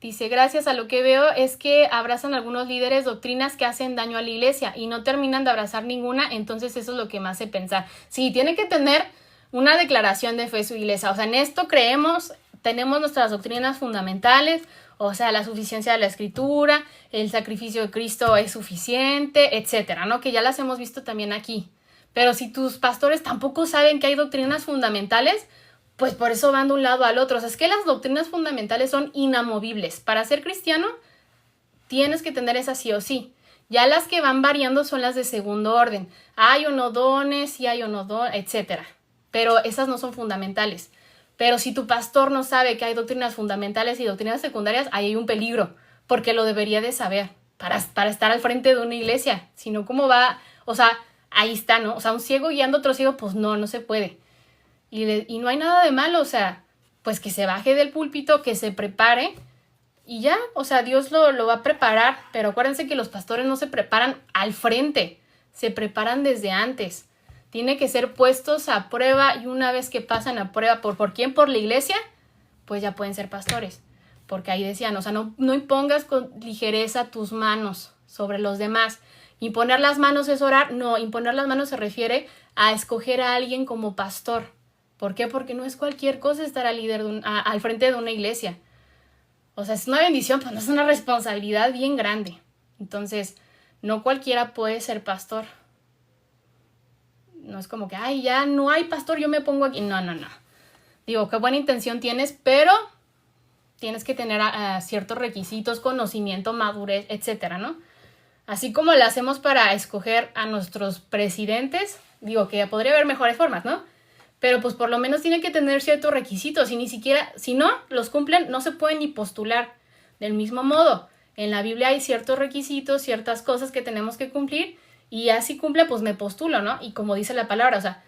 Dice, gracias a lo que veo es que abrazan algunos líderes doctrinas que hacen daño a la iglesia y no terminan de abrazar ninguna, entonces eso es lo que me hace pensar. Sí, tiene que tener una declaración de fe su iglesia. O sea, en esto creemos, tenemos nuestras doctrinas fundamentales, o sea, la suficiencia de la escritura, el sacrificio de Cristo es suficiente, etcétera, ¿no? Que ya las hemos visto también aquí. Pero si tus pastores tampoco saben que hay doctrinas fundamentales, pues por eso van de un lado al otro. O sea, es que las doctrinas fundamentales son inamovibles. Para ser cristiano, tienes que tener esas sí o sí. Ya las que van variando son las de segundo orden. Hay o no dones, sí hay o no dones, etcétera. Pero esas no son fundamentales. Pero si tu pastor no sabe que hay doctrinas fundamentales y doctrinas secundarias, ahí hay un peligro, porque lo debería de saber para estar al frente de una iglesia. Si no, ¿cómo va? O sea, ahí está, ¿no? O sea, un ciego guiando a otro ciego, pues no se puede. Y no hay nada de malo, o sea, pues que se baje del púlpito, que se prepare y ya, o sea, Dios lo va a preparar. Pero acuérdense que los pastores no se preparan al frente, se preparan desde antes. Tiene que ser puestos a prueba y una vez que pasan a prueba, ¿por quién? Por la iglesia, pues ya pueden ser pastores. Porque ahí decían, o sea, no impongas con ligereza tus manos sobre los demás. Imponer las manos es orar. No, imponer las manos se refiere a escoger a alguien como pastor. ¿Por qué? Porque no es cualquier cosa estar al frente de una iglesia. O sea, es una bendición, pues no es una responsabilidad bien grande. Entonces, no cualquiera puede ser pastor. No es como que, ay, ya no hay pastor, yo me pongo aquí. No. Digo, qué buena intención tienes, pero tienes que tener ciertos requisitos, conocimiento, madurez, etcétera, ¿no? Así como lo hacemos para escoger a nuestros presidentes, digo que podría haber mejores formas, ¿no? Pero pues por lo menos tienen que tener ciertos requisitos y ni siquiera, si no los cumplen, no se pueden ni postular. Del mismo modo, en la Biblia hay ciertos requisitos, ciertas cosas que tenemos que cumplir y así cumple, pues me postulo, ¿no? Y como dice la palabra, o sea,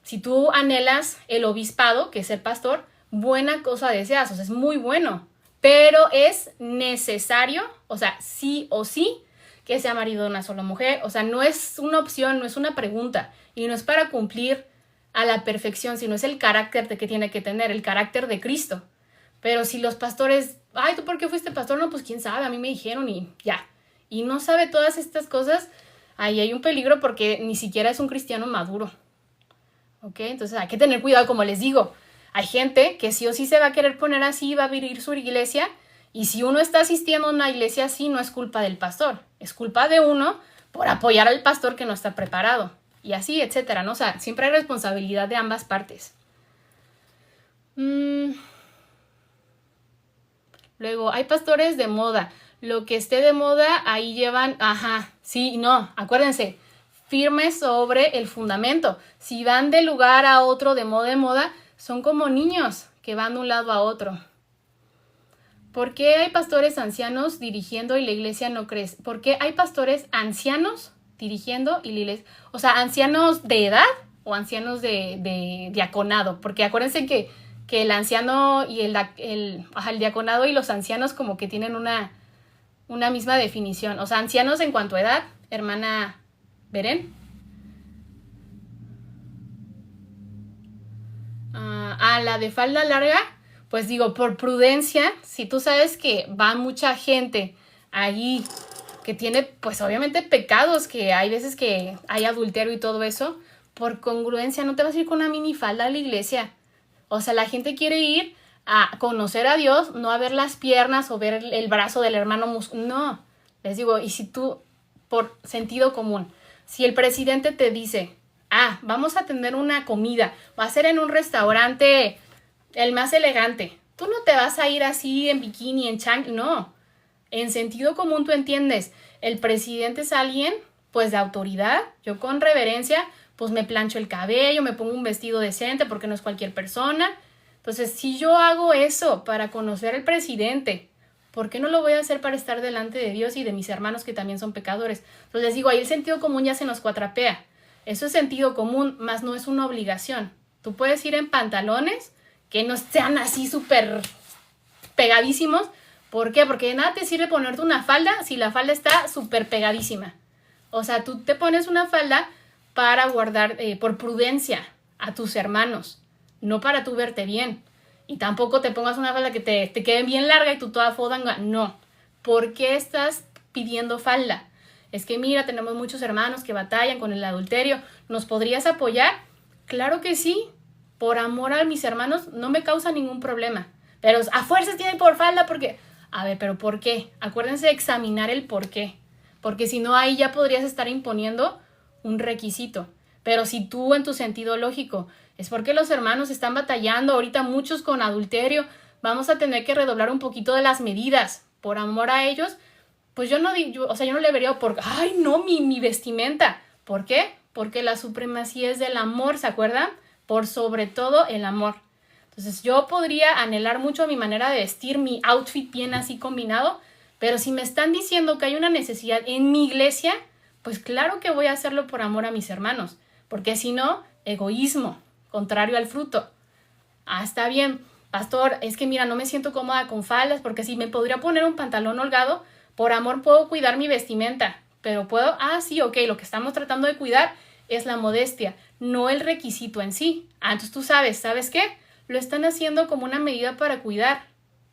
si tú anhelas el obispado, que es ser pastor, buena cosa deseas, o sea, es muy bueno, pero es necesario, o sea, sí o sí, que sea marido de una sola mujer. O sea, no es una opción, no es una pregunta y no es para cumplir a la perfección, sino es el carácter que tiene que tener, el carácter de Cristo. Pero si los pastores, ay, ¿tú por qué fuiste pastor? No, pues quién sabe, a mí me dijeron y ya. Y no sabe todas estas cosas, ahí hay un peligro porque ni siquiera es un cristiano maduro. ¿ok? Entonces hay que tener cuidado, como les digo. Hay gente que sí o sí se va a querer poner así, va a abrir su iglesia, y si uno está asistiendo a una iglesia así, no es culpa del pastor, es culpa de uno por apoyar al pastor que no está preparado, y así, etcétera, ¿no? O sea, siempre hay responsabilidad de ambas partes. Luego, hay pastores de moda. Lo que esté de moda, ahí llevan, ajá, sí, no, acuérdense, firmes sobre el fundamento. Si van de lugar a otro, de moda en moda, son como niños que van de un lado a otro. ¿Por qué hay pastores ancianos dirigiendo y la iglesia no crece? ¿Por qué hay pastores ancianos dirigiendo y la iglesia? O sea, ¿ancianos de edad o ancianos de diaconado? Porque acuérdense que el anciano y el diaconado y los ancianos como que tienen una misma definición. O sea, ancianos en cuanto a edad, hermana Beren. La de falda larga, pues digo, por prudencia, si tú sabes que va mucha gente allí que tiene, pues obviamente pecados, que hay veces que hay adulterio y todo eso, por congruencia no te vas a ir con una minifalda a la iglesia. O sea, la gente quiere ir a conocer a Dios, no a ver las piernas o ver el brazo del hermano no, les digo, y si tú, por sentido común, si el presidente te dice, vamos a tener una comida, va a ser en un restaurante el más elegante, tú no te vas a ir así en bikini, en chancla, no. En sentido común tú entiendes, el presidente es alguien, pues de autoridad, yo con reverencia, pues me plancho el cabello, me pongo un vestido decente porque no es cualquier persona. Entonces, si yo hago eso para conocer al presidente, ¿por qué no lo voy a hacer para estar delante de Dios y de mis hermanos que también son pecadores? Entonces les digo, ahí el sentido común ya se nos cuatrapea. Eso es sentido común, más no es una obligación. Tú puedes ir en pantalones que no sean así súper pegadísimos. ¿Por qué? Porque de nada te sirve ponerte una falda si la falda está súper pegadísima. O sea, tú te pones una falda para guardar, por prudencia, a tus hermanos, no para tú verte bien. Y tampoco te pongas una falda que te quede bien larga y tú toda fodanga. No. ¿Por qué estás pidiendo falda? Es que mira, tenemos muchos hermanos que batallan con el adulterio. ¿Nos podrías apoyar? Claro que sí. Por amor a mis hermanos no me causa ningún problema. Pero a fuerzas tienen por falda porque... A ver, ¿pero por qué? Acuérdense de examinar el por qué. Porque si no, ahí ya podrías estar imponiendo un requisito. Pero si tú, en tu sentido lógico, es porque los hermanos están batallando ahorita muchos con adulterio, vamos a tener que redoblar un poquito de las medidas por amor a ellos, pues yo no le vería ay no, mi vestimenta. ¿Por qué? Porque la supremacía es del amor, ¿se acuerdan? Por sobre todo el amor. Entonces yo podría anhelar mucho mi manera de vestir, mi outfit bien así combinado, pero si me están diciendo que hay una necesidad en mi iglesia, pues claro que voy a hacerlo por amor a mis hermanos, porque si no, egoísmo, contrario al fruto. Está bien, pastor, es que mira, no me siento cómoda con faldas, porque si me podría poner un pantalón holgado, por amor puedo cuidar mi vestimenta, pero puedo, sí, ok, lo que estamos tratando de cuidar es la modestia, no el requisito en sí. Entonces tú ¿sabes qué? Lo están haciendo como una medida para cuidar.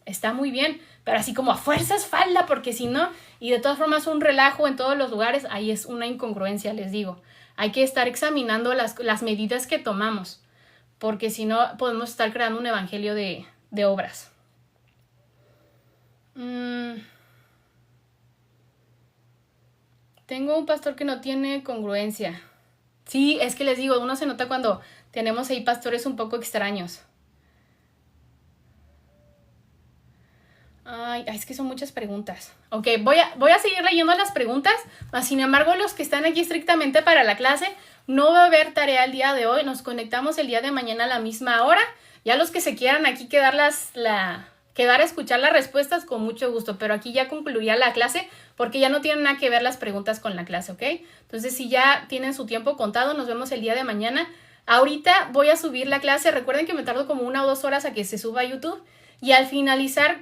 Está muy bien, pero así como a fuerzas falda, porque si no, y de todas formas un relajo en todos los lugares, ahí es una incongruencia, les digo. Hay que estar examinando las medidas que tomamos, porque si no podemos estar creando un evangelio de obras. Tengo un pastor que no tiene congruencia. Sí, es que les digo, uno se nota cuando tenemos ahí pastores un poco extraños. Es que son muchas preguntas. Ok, voy a seguir leyendo las preguntas, sin embargo, los que están aquí estrictamente para la clase, no va a haber tarea el día de hoy, nos conectamos el día de mañana a la misma hora. Ya los que se quieran aquí quedar a escuchar las respuestas, con mucho gusto, pero aquí ya concluiría la clase porque ya no tienen nada que ver las preguntas con la clase, ¿ok? Entonces, si ya tienen su tiempo contado, nos vemos el día de mañana. Ahorita voy a subir la clase, recuerden que me tardo como 1 o 2 horas a que se suba a YouTube. Y al finalizar,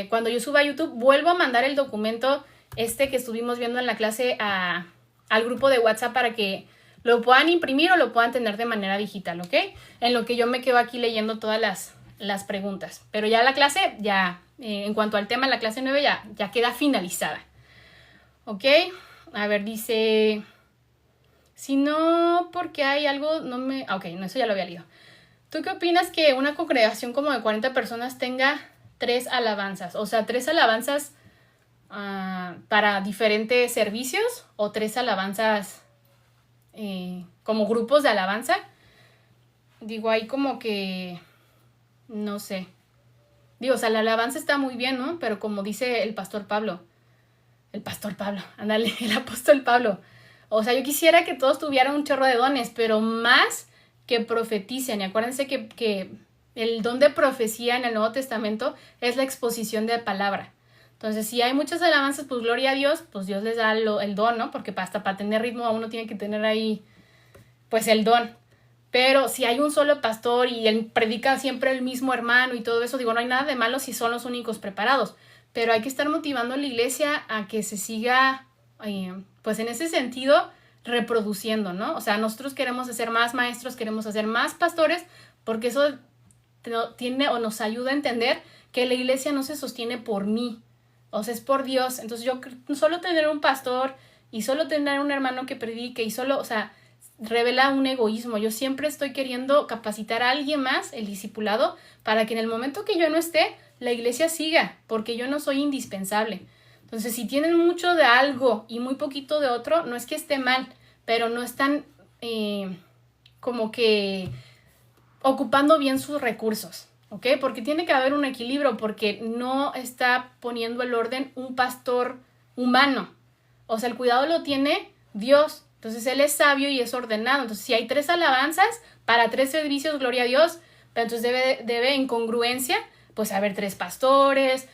cuando yo suba a YouTube, vuelvo a mandar el documento que estuvimos viendo en la clase al grupo de WhatsApp para que lo puedan imprimir o lo puedan tener de manera digital, ¿ok? En lo que yo me quedo aquí leyendo todas las preguntas. Pero ya la clase, en cuanto al tema, la clase 9 ya queda finalizada. ¿Ok? A ver, dice... sino porque hay algo, Ok, no, eso ya lo había leído. ¿Tú qué opinas que una congregación como de 40 personas tenga 3 alabanzas? O sea, 3 alabanzas para diferentes servicios o 3 alabanzas como grupos de alabanza. Digo, ahí como que, no sé. Digo, o sea, la alabanza está muy bien, ¿no? Pero como dice el pastor Pablo, ándale, el apóstol Pablo. O sea, yo quisiera que todos tuvieran un chorro de dones, pero más que profeticen. Y acuérdense que el don de profecía en el Nuevo Testamento es la exposición de palabra. Entonces, si hay muchas alabanzas, pues gloria a Dios, pues Dios les da el don, ¿no? Porque hasta para tener ritmo a uno tiene que tener ahí, pues, el don. Pero si hay un solo pastor y él predica siempre el mismo hermano y todo eso, digo, no hay nada de malo si son los únicos preparados. Pero hay que estar motivando a la iglesia a que se siga, pues en ese sentido, reproduciendo, ¿no? O sea, nosotros queremos hacer más maestros, queremos hacer más pastores, porque eso tiene o nos ayuda a entender que la iglesia no se sostiene por mí, o sea, es por Dios. Entonces yo solo tener un pastor y solo tener un hermano que predique y solo, o sea, revela un egoísmo. Yo siempre estoy queriendo capacitar a alguien más, el discipulado, para que en el momento que yo no esté, la iglesia siga, porque yo no soy indispensable. Entonces, si tienen mucho de algo y muy poquito de otro, no es que esté mal, pero no están como que ocupando bien sus recursos, ¿ok? Porque tiene que haber un equilibrio, porque no está poniendo el orden un pastor humano. O sea, el cuidado lo tiene Dios. Entonces, Él es sabio y es ordenado. Entonces, si hay 3 alabanzas para 3 servicios, gloria a Dios, pero entonces debe en congruencia, pues haber 3 pastores,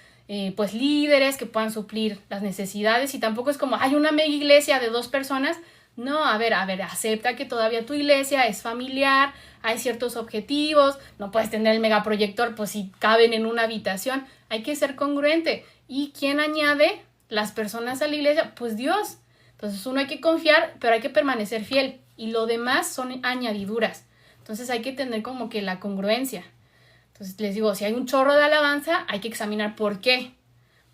pues líderes que puedan suplir las necesidades. Y tampoco es como, hay una mega iglesia de 2 personas. No, a ver, acepta que todavía tu iglesia es familiar, hay ciertos objetivos, no puedes tener el megaproyector, pues si caben en una habitación, hay que ser congruente. ¿Y quién añade las personas a la iglesia? Pues Dios. Entonces uno hay que confiar, pero hay que permanecer fiel, y lo demás son añadiduras. Entonces hay que tener como que la congruencia. Entonces les digo, si hay un chorro de alabanza, hay que examinar por qué.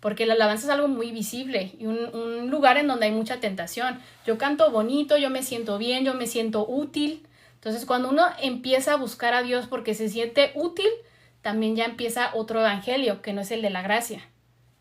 Porque la alabanza es algo muy visible y un lugar en donde hay mucha tentación. Yo canto bonito, yo me siento bien, yo me siento útil. Entonces, cuando uno empieza a buscar a Dios porque se siente útil, también ya empieza otro evangelio, que no es el de la gracia.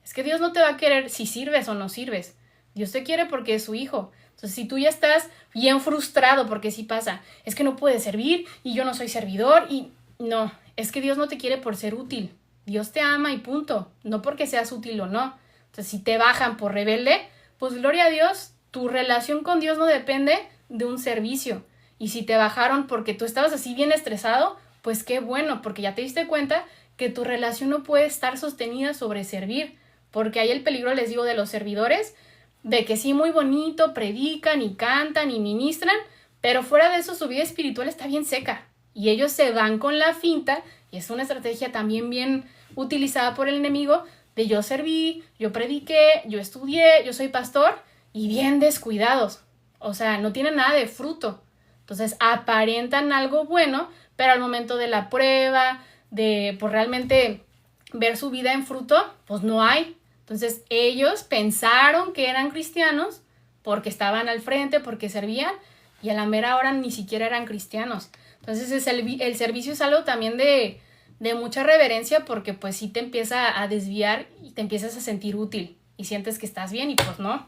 Es que Dios no te va a querer si sirves o no sirves. Dios te quiere porque es su hijo. Entonces, si tú ya estás bien frustrado, porque sí pasa, es que no puedes servir y yo no soy servidor y no, es que Dios no te quiere por ser útil. Dios te ama y punto, no porque seas útil o no. Entonces, si te bajan por rebelde, pues gloria a Dios, tu relación con Dios no depende de un servicio. Y si te bajaron porque tú estabas así bien estresado, pues qué bueno, porque ya te diste cuenta que tu relación no puede estar sostenida sobre servir, porque hay el peligro, les digo, de los servidores, de que sí, muy bonito, predican y cantan y ministran, pero fuera de eso su vida espiritual está bien seca. Y ellos se van con la finta, y es una estrategia también bien utilizada por el enemigo, de yo serví, yo prediqué, yo estudié, yo soy pastor, y bien descuidados. O sea, no tienen nada de fruto. Entonces aparentan algo bueno, pero al momento de la prueba, de pues realmente ver su vida en fruto, pues no hay. Entonces ellos pensaron que eran cristianos porque estaban al frente, porque servían, y a la mera hora ni siquiera eran cristianos. Entonces el servicio es algo también de mucha reverencia, porque pues sí te empieza a desviar y te empiezas a sentir útil y sientes que estás bien y pues no.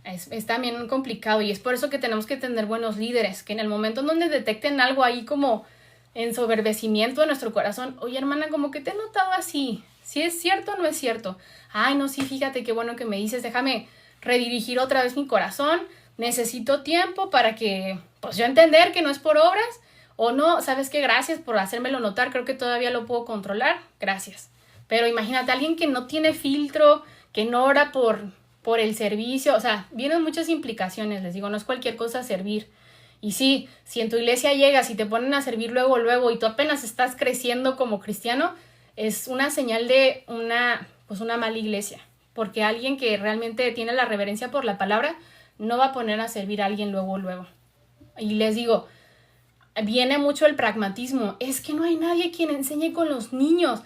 Es también complicado, y es por eso que tenemos que tener buenos líderes, que en el momento en donde detecten algo ahí como ensoberbecimiento de nuestro corazón, oye hermana, como que te he notado así, si es cierto o no es cierto, ay no, sí, fíjate qué bueno que me dices, déjame redirigir otra vez mi corazón, necesito tiempo para que, pues yo entender que no es por obras, o no, sabes qué, gracias por hacérmelo notar, creo que todavía lo puedo controlar, gracias. Pero imagínate, alguien que no tiene filtro, que no ora por el servicio, o sea, vienen muchas implicaciones, les digo, no es cualquier cosa servir. Y sí, si en tu iglesia llegas y te ponen a servir luego y tú apenas estás creciendo como cristiano, es una señal de una mala iglesia, porque alguien que realmente tiene la reverencia por la palabra no va a poner a servir a alguien luego. Y les digo, viene mucho el pragmatismo, es que no hay nadie quien enseñe con los niños.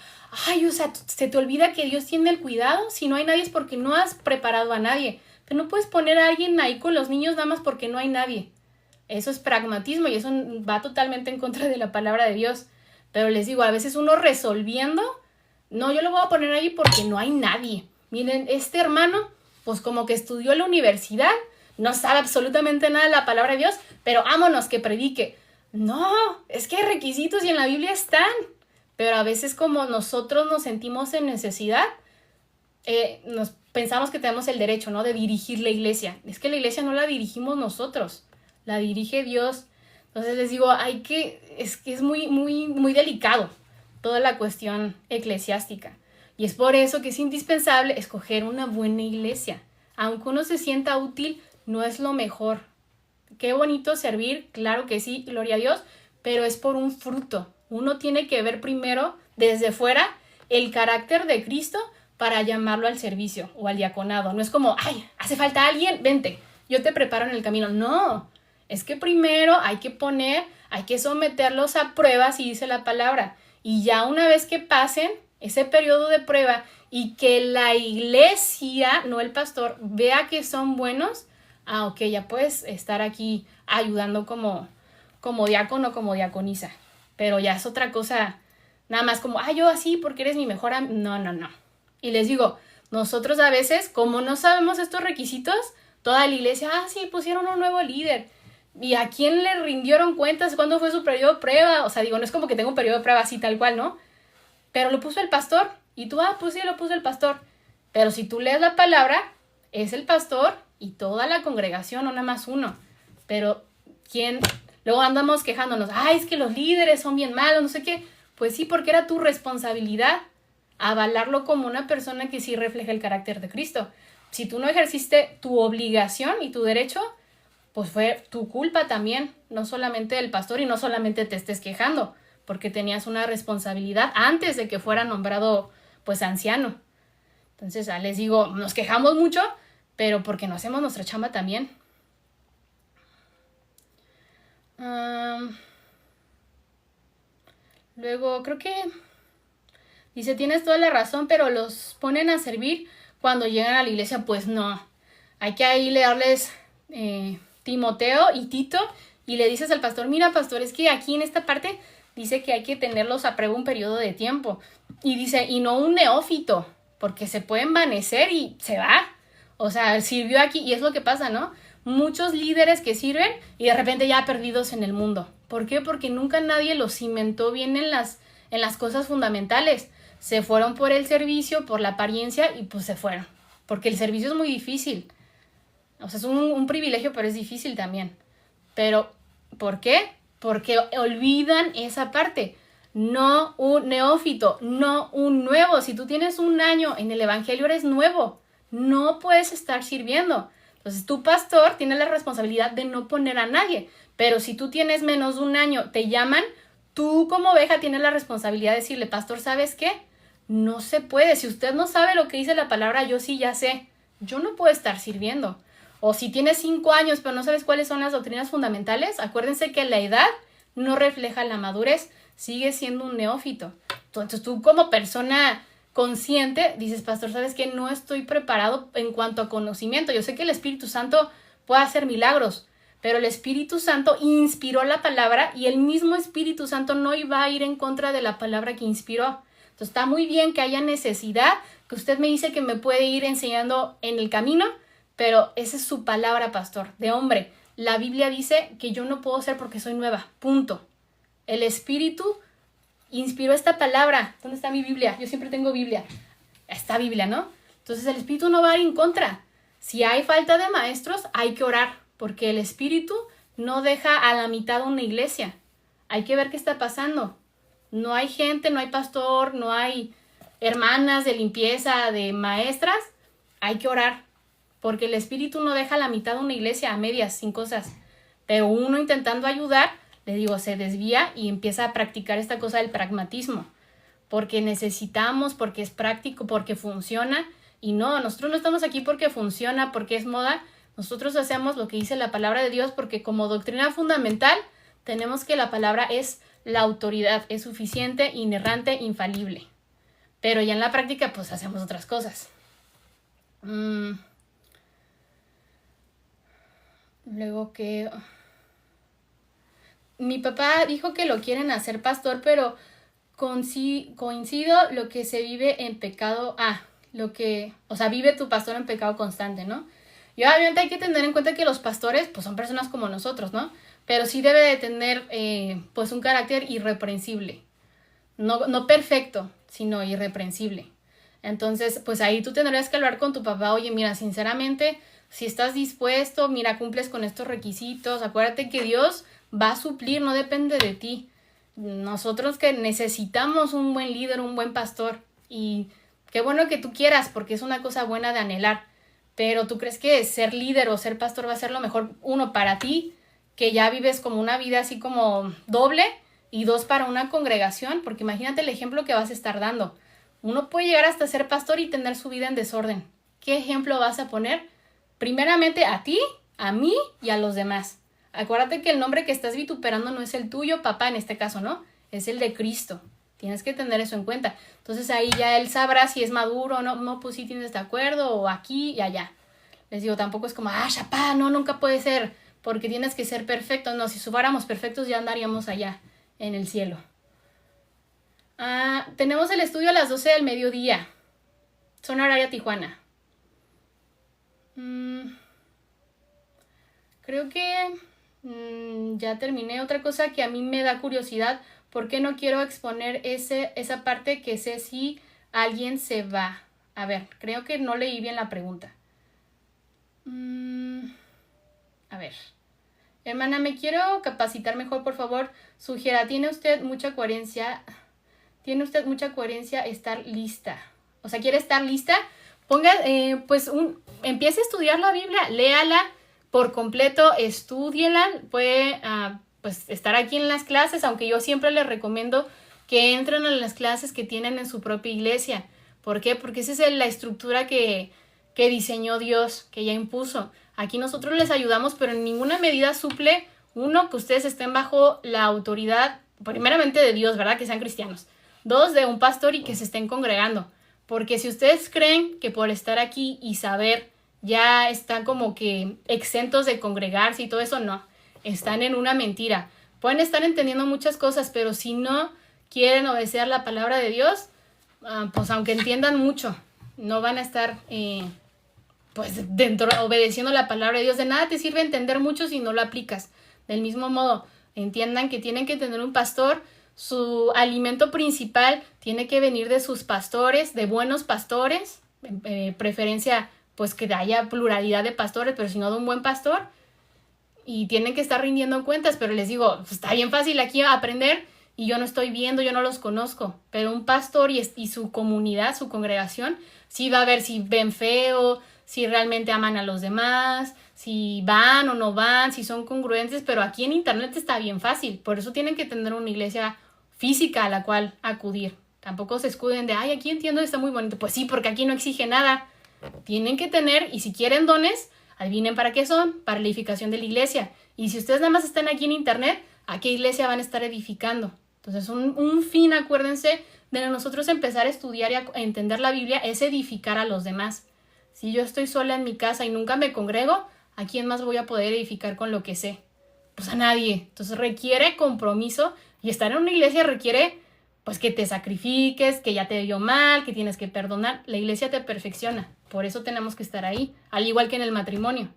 Ay, o sea, se te olvida que Dios tiene el cuidado. Si no hay nadie es porque no has preparado a nadie. Pero no puedes poner a alguien ahí con los niños nada más porque no hay nadie. Eso es pragmatismo y eso va totalmente en contra de la palabra de Dios. Pero les digo, a veces uno resolviendo, no, yo lo voy a poner ahí porque no hay nadie. Miren, este hermano, pues como que estudió en la universidad, no sabe absolutamente nada de la palabra de Dios, pero vámonos que predique. No, es que hay requisitos y en la Biblia están. Pero a veces como nosotros nos sentimos en necesidad, nos pensamos que tenemos el derecho, ¿no?, de dirigir la iglesia. Es que la iglesia no la dirigimos nosotros, la dirige Dios. Entonces les digo, es que es muy, muy, muy delicado toda la cuestión eclesiástica. Y es por eso que es indispensable escoger una buena iglesia. Aunque uno se sienta útil, no es lo mejor. Qué bonito servir, claro que sí, gloria a Dios, pero es por un fruto. Uno tiene que ver primero desde fuera el carácter de Cristo para llamarlo al servicio o al diaconado. No es como, ay, hace falta alguien, vente, yo te preparo en el camino. No, es que primero hay que someterlos a pruebas, y dice la palabra. Y ya una vez que pasen ese periodo de prueba y que la iglesia, no el pastor, vea que son buenos, ok, ya puedes estar aquí ayudando como diácono, como diaconisa. Pero ya es otra cosa, nada más como, yo así porque eres mi mejor amigo. No. Y les digo, nosotros a veces, como no sabemos estos requisitos, toda la iglesia, sí, pusieron un nuevo líder. ¿Y a quién le rindieron cuentas? ¿Cuándo fue su periodo de prueba? O sea, digo, no es como que tenga un periodo de prueba así tal cual, ¿no? Pero lo puso el pastor. Y tú, pues sí, lo puso el pastor. Pero si tú lees la palabra, es el pastor y toda la congregación, no nada más uno. Pero, ¿quién? Luego andamos quejándonos, es que los líderes son bien malos, no sé qué. Pues sí, porque era tu responsabilidad avalarlo como una persona que sí refleja el carácter de Cristo. Si tú no ejerciste tu obligación y tu derecho, pues fue tu culpa también, no solamente del pastor, y no solamente te estés quejando, porque tenías una responsabilidad antes de que fuera nombrado pues anciano. Entonces, les digo, nos quejamos mucho, pero porque no hacemos nuestra chamba también. Luego, creo que dice, tienes toda la razón, pero los ponen a servir cuando llegan a la iglesia. Pues no, hay que ahí leerles Timoteo y Tito, y le dices al pastor, mira pastor, es que aquí en esta parte dice que hay que tenerlos a prueba un periodo de tiempo. Y dice, y no un neófito, porque se puede envanecer y se va. O sea, sirvió aquí, y es lo que pasa, ¿no? Muchos líderes que sirven y de repente ya perdidos en el mundo. ¿Por qué? Porque nunca nadie los cimentó bien en las cosas fundamentales. Se fueron por el servicio, por la apariencia, y pues se fueron. Porque el servicio es muy difícil. O sea, es un privilegio, pero es difícil también. Pero, ¿por qué? Porque olvidan esa parte. No un neófito, no un nuevo. Si tú tienes 1 año en el evangelio, eres nuevo. No puedes estar sirviendo. Entonces, tu pastor tiene la responsabilidad de no poner a nadie. Pero si tú tienes menos de 1 año, te llaman, tú como oveja tienes la responsabilidad de decirle, pastor, ¿sabes qué? No se puede. Si usted no sabe lo que dice la palabra, yo sí ya sé. Yo no puedo estar sirviendo. O si tienes 5 años, pero no sabes cuáles son las doctrinas fundamentales, acuérdense que la edad no refleja la madurez, sigue siendo un neófito. Entonces tú como persona consciente dices, pastor, ¿sabes qué? No estoy preparado en cuanto a conocimiento. Yo sé que el Espíritu Santo puede hacer milagros, pero el Espíritu Santo inspiró la palabra y el mismo Espíritu Santo no iba a ir en contra de la palabra que inspiró. Entonces está muy bien que haya necesidad, que usted me dice que me puede ir enseñando en el camino, pero esa es su palabra, pastor, de hombre. La Biblia dice que yo no puedo ser porque soy nueva, punto. El Espíritu inspiró esta palabra. ¿Dónde está mi Biblia? Yo siempre tengo Biblia. Esta Biblia, ¿no? Entonces el Espíritu no va a ir en contra. Si hay falta de maestros, hay que orar, porque el Espíritu no deja a la mitad una iglesia. Hay que ver qué está pasando. No hay gente, no hay pastor, no hay hermanas de limpieza, de maestras. Hay que orar, porque el Espíritu no deja a la mitad una iglesia a medias, sin cosas. Pero uno intentando ayudar, le digo, se desvía y empieza a practicar esta cosa del pragmatismo. Porque necesitamos, porque es práctico, porque funciona. Y no, nosotros no estamos aquí porque funciona, porque es moda. Nosotros hacemos lo que dice la palabra de Dios, porque como doctrina fundamental tenemos que la palabra es la autoridad, es suficiente, inerrante, infalible. Pero ya en la práctica pues hacemos otras cosas. Luego que mi papá dijo que lo quieren hacer pastor, pero coincido lo que se vive en pecado, vive tu pastor en pecado constante, ¿no? Y obviamente hay que tener en cuenta que los pastores, pues son personas como nosotros, ¿no? Pero sí debe de tener, pues un carácter irreprensible. No perfecto, sino irreprensible. Entonces, pues ahí tú tendrías que hablar con tu papá, oye, mira, sinceramente, si estás dispuesto, mira, cumples con estos requisitos, acuérdate que Dios va a suplir, no depende de ti. Nosotros que necesitamos un buen líder, un buen pastor, y qué bueno que tú quieras, porque es una cosa buena de anhelar, pero tú crees que ser líder o ser pastor va a ser lo mejor, uno, para ti, que ya vives como una vida así como doble, y dos, para una congregación, porque imagínate el ejemplo que vas a estar dando. Uno puede llegar hasta ser pastor y tener su vida en desorden. ¿Qué ejemplo vas a poner? Primeramente a ti, a mí y a los demás. Acuérdate que el nombre que estás vituperando no es el tuyo, papá, en este caso, ¿no? Es el de Cristo. Tienes que tener eso en cuenta. Entonces ahí ya él sabrá si es maduro o no. No, pues sí tienes de acuerdo, o aquí y allá. Les digo, tampoco es como, chapá, no, nunca puede ser, porque tienes que ser perfecto. No, si fuéramos perfectos ya andaríamos allá, en el cielo. Tenemos el estudio a las 12 del mediodía. Zona horaria Tijuana. Creo que ya terminé. Otra cosa que a mí me da curiosidad, ¿por qué no quiero exponer esa parte que sé si alguien se va? A ver, creo que no leí bien la pregunta. A ver. Hermana, me quiero capacitar mejor, por favor. Sugiera, ¿tiene usted mucha coherencia estar lista? O sea, ¿quiere estar lista? Empiece a estudiar la Biblia, léala por completo, estúdiela, puede estar aquí en las clases, aunque yo siempre les recomiendo que entren a las clases que tienen en su propia iglesia. ¿Por qué? Porque esa es la estructura que diseñó Dios, que ya impuso. Aquí nosotros les ayudamos, pero en ninguna medida suple, uno, que ustedes estén bajo la autoridad, primeramente de Dios, ¿verdad? Que sean cristianos. Dos, de un pastor y que se estén congregando. Porque si ustedes creen que por estar aquí y saber ya están como que exentos de congregarse y todo eso, no. Están en una mentira. Pueden estar entendiendo muchas cosas, pero si no quieren obedecer la palabra de Dios, pues aunque entiendan mucho, no van a estar obedeciendo la palabra de Dios. De nada te sirve entender mucho si no lo aplicas. Del mismo modo, entiendan que tienen que tener un pastor. Su alimento principal tiene que venir de sus pastores, de buenos pastores, preferencia pues que haya pluralidad de pastores, pero si no de un buen pastor, y tienen que estar rindiendo cuentas. Pero les digo, pues está bien fácil aquí aprender y yo no estoy viendo, yo no los conozco, pero un pastor y su comunidad, su congregación, sí va a ver si ven feo, si realmente aman a los demás, si van o no van, si son congruentes. Pero aquí en internet está bien fácil, por eso tienen que tener una iglesia física a la cual acudir. Tampoco se escuden de, aquí entiendo, está muy bonito. Pues sí, porque aquí no exige nada. Tienen que tener, y si quieren dones, adivinen para qué son, para la edificación de la iglesia. Y si ustedes nada más están aquí en internet, ¿a qué iglesia van a estar edificando? Entonces un fin, acuérdense, de nosotros empezar a estudiar y a entender la Biblia es edificar a los demás. Si yo estoy sola en mi casa y nunca me congrego, ¿a quién más voy a poder edificar con lo que sé? Pues a nadie. Entonces requiere compromiso, y estar en una iglesia requiere pues que te sacrifiques, que ya te dio mal, que tienes que perdonar. La iglesia te perfecciona, por eso tenemos que estar ahí, al igual que en el matrimonio.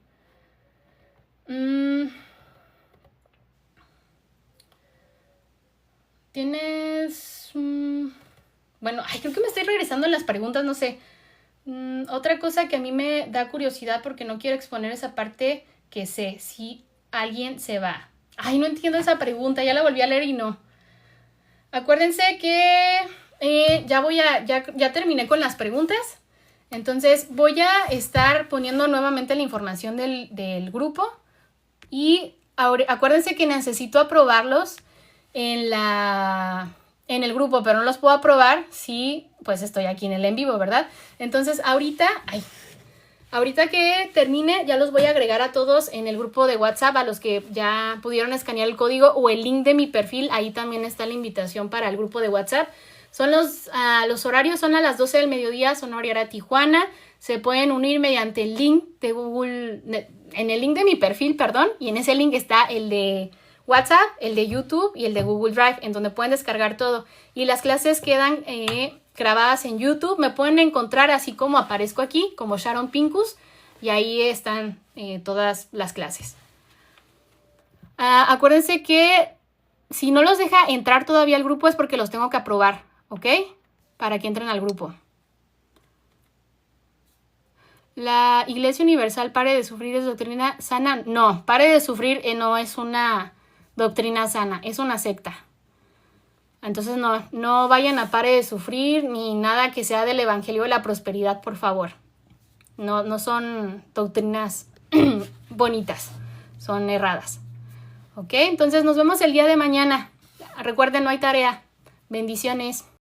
Tienes... Bueno, creo que me estoy regresando en las preguntas, no sé. Otra cosa que a mí me da curiosidad, porque no quiero exponer esa parte que sé, si alguien se va. No entiendo esa pregunta, ya la volví a leer y no. Acuérdense que ya terminé con las preguntas. Entonces voy a estar poniendo nuevamente la información del grupo. Y acuérdense que necesito aprobarlos en el grupo, pero no los puedo aprobar si pues estoy aquí en el en vivo, ¿verdad? Entonces ahorita que termine ya los voy a agregar a todos en el grupo de WhatsApp, a los que ya pudieron escanear el código o el link de mi perfil. Ahí también está la invitación para el grupo de WhatsApp. Son los horarios son a las 12 del mediodía, zona horaria Tijuana. Se pueden unir mediante el link de Google, en el link de mi perfil, perdón, y en ese link está el de WhatsApp, el de YouTube y el de Google Drive, en donde pueden descargar todo. Y las clases quedan grabadas en YouTube. Me pueden encontrar así como aparezco aquí, como Sharon Pincus, y ahí están todas las clases. Acuérdense que si no los deja entrar todavía al grupo es porque los tengo que aprobar, ¿ok? Para que entren al grupo. ¿La Iglesia Universal pare de sufrir es doctrina sana? No, pare de sufrir no es una doctrina sana, es una secta. Entonces no vayan a pare de sufrir ni nada que sea del Evangelio de la Prosperidad, por favor. No son doctrinas bonitas, son erradas. ¿Ok? Entonces nos vemos el día de mañana. Recuerden, no hay tarea. Bendiciones.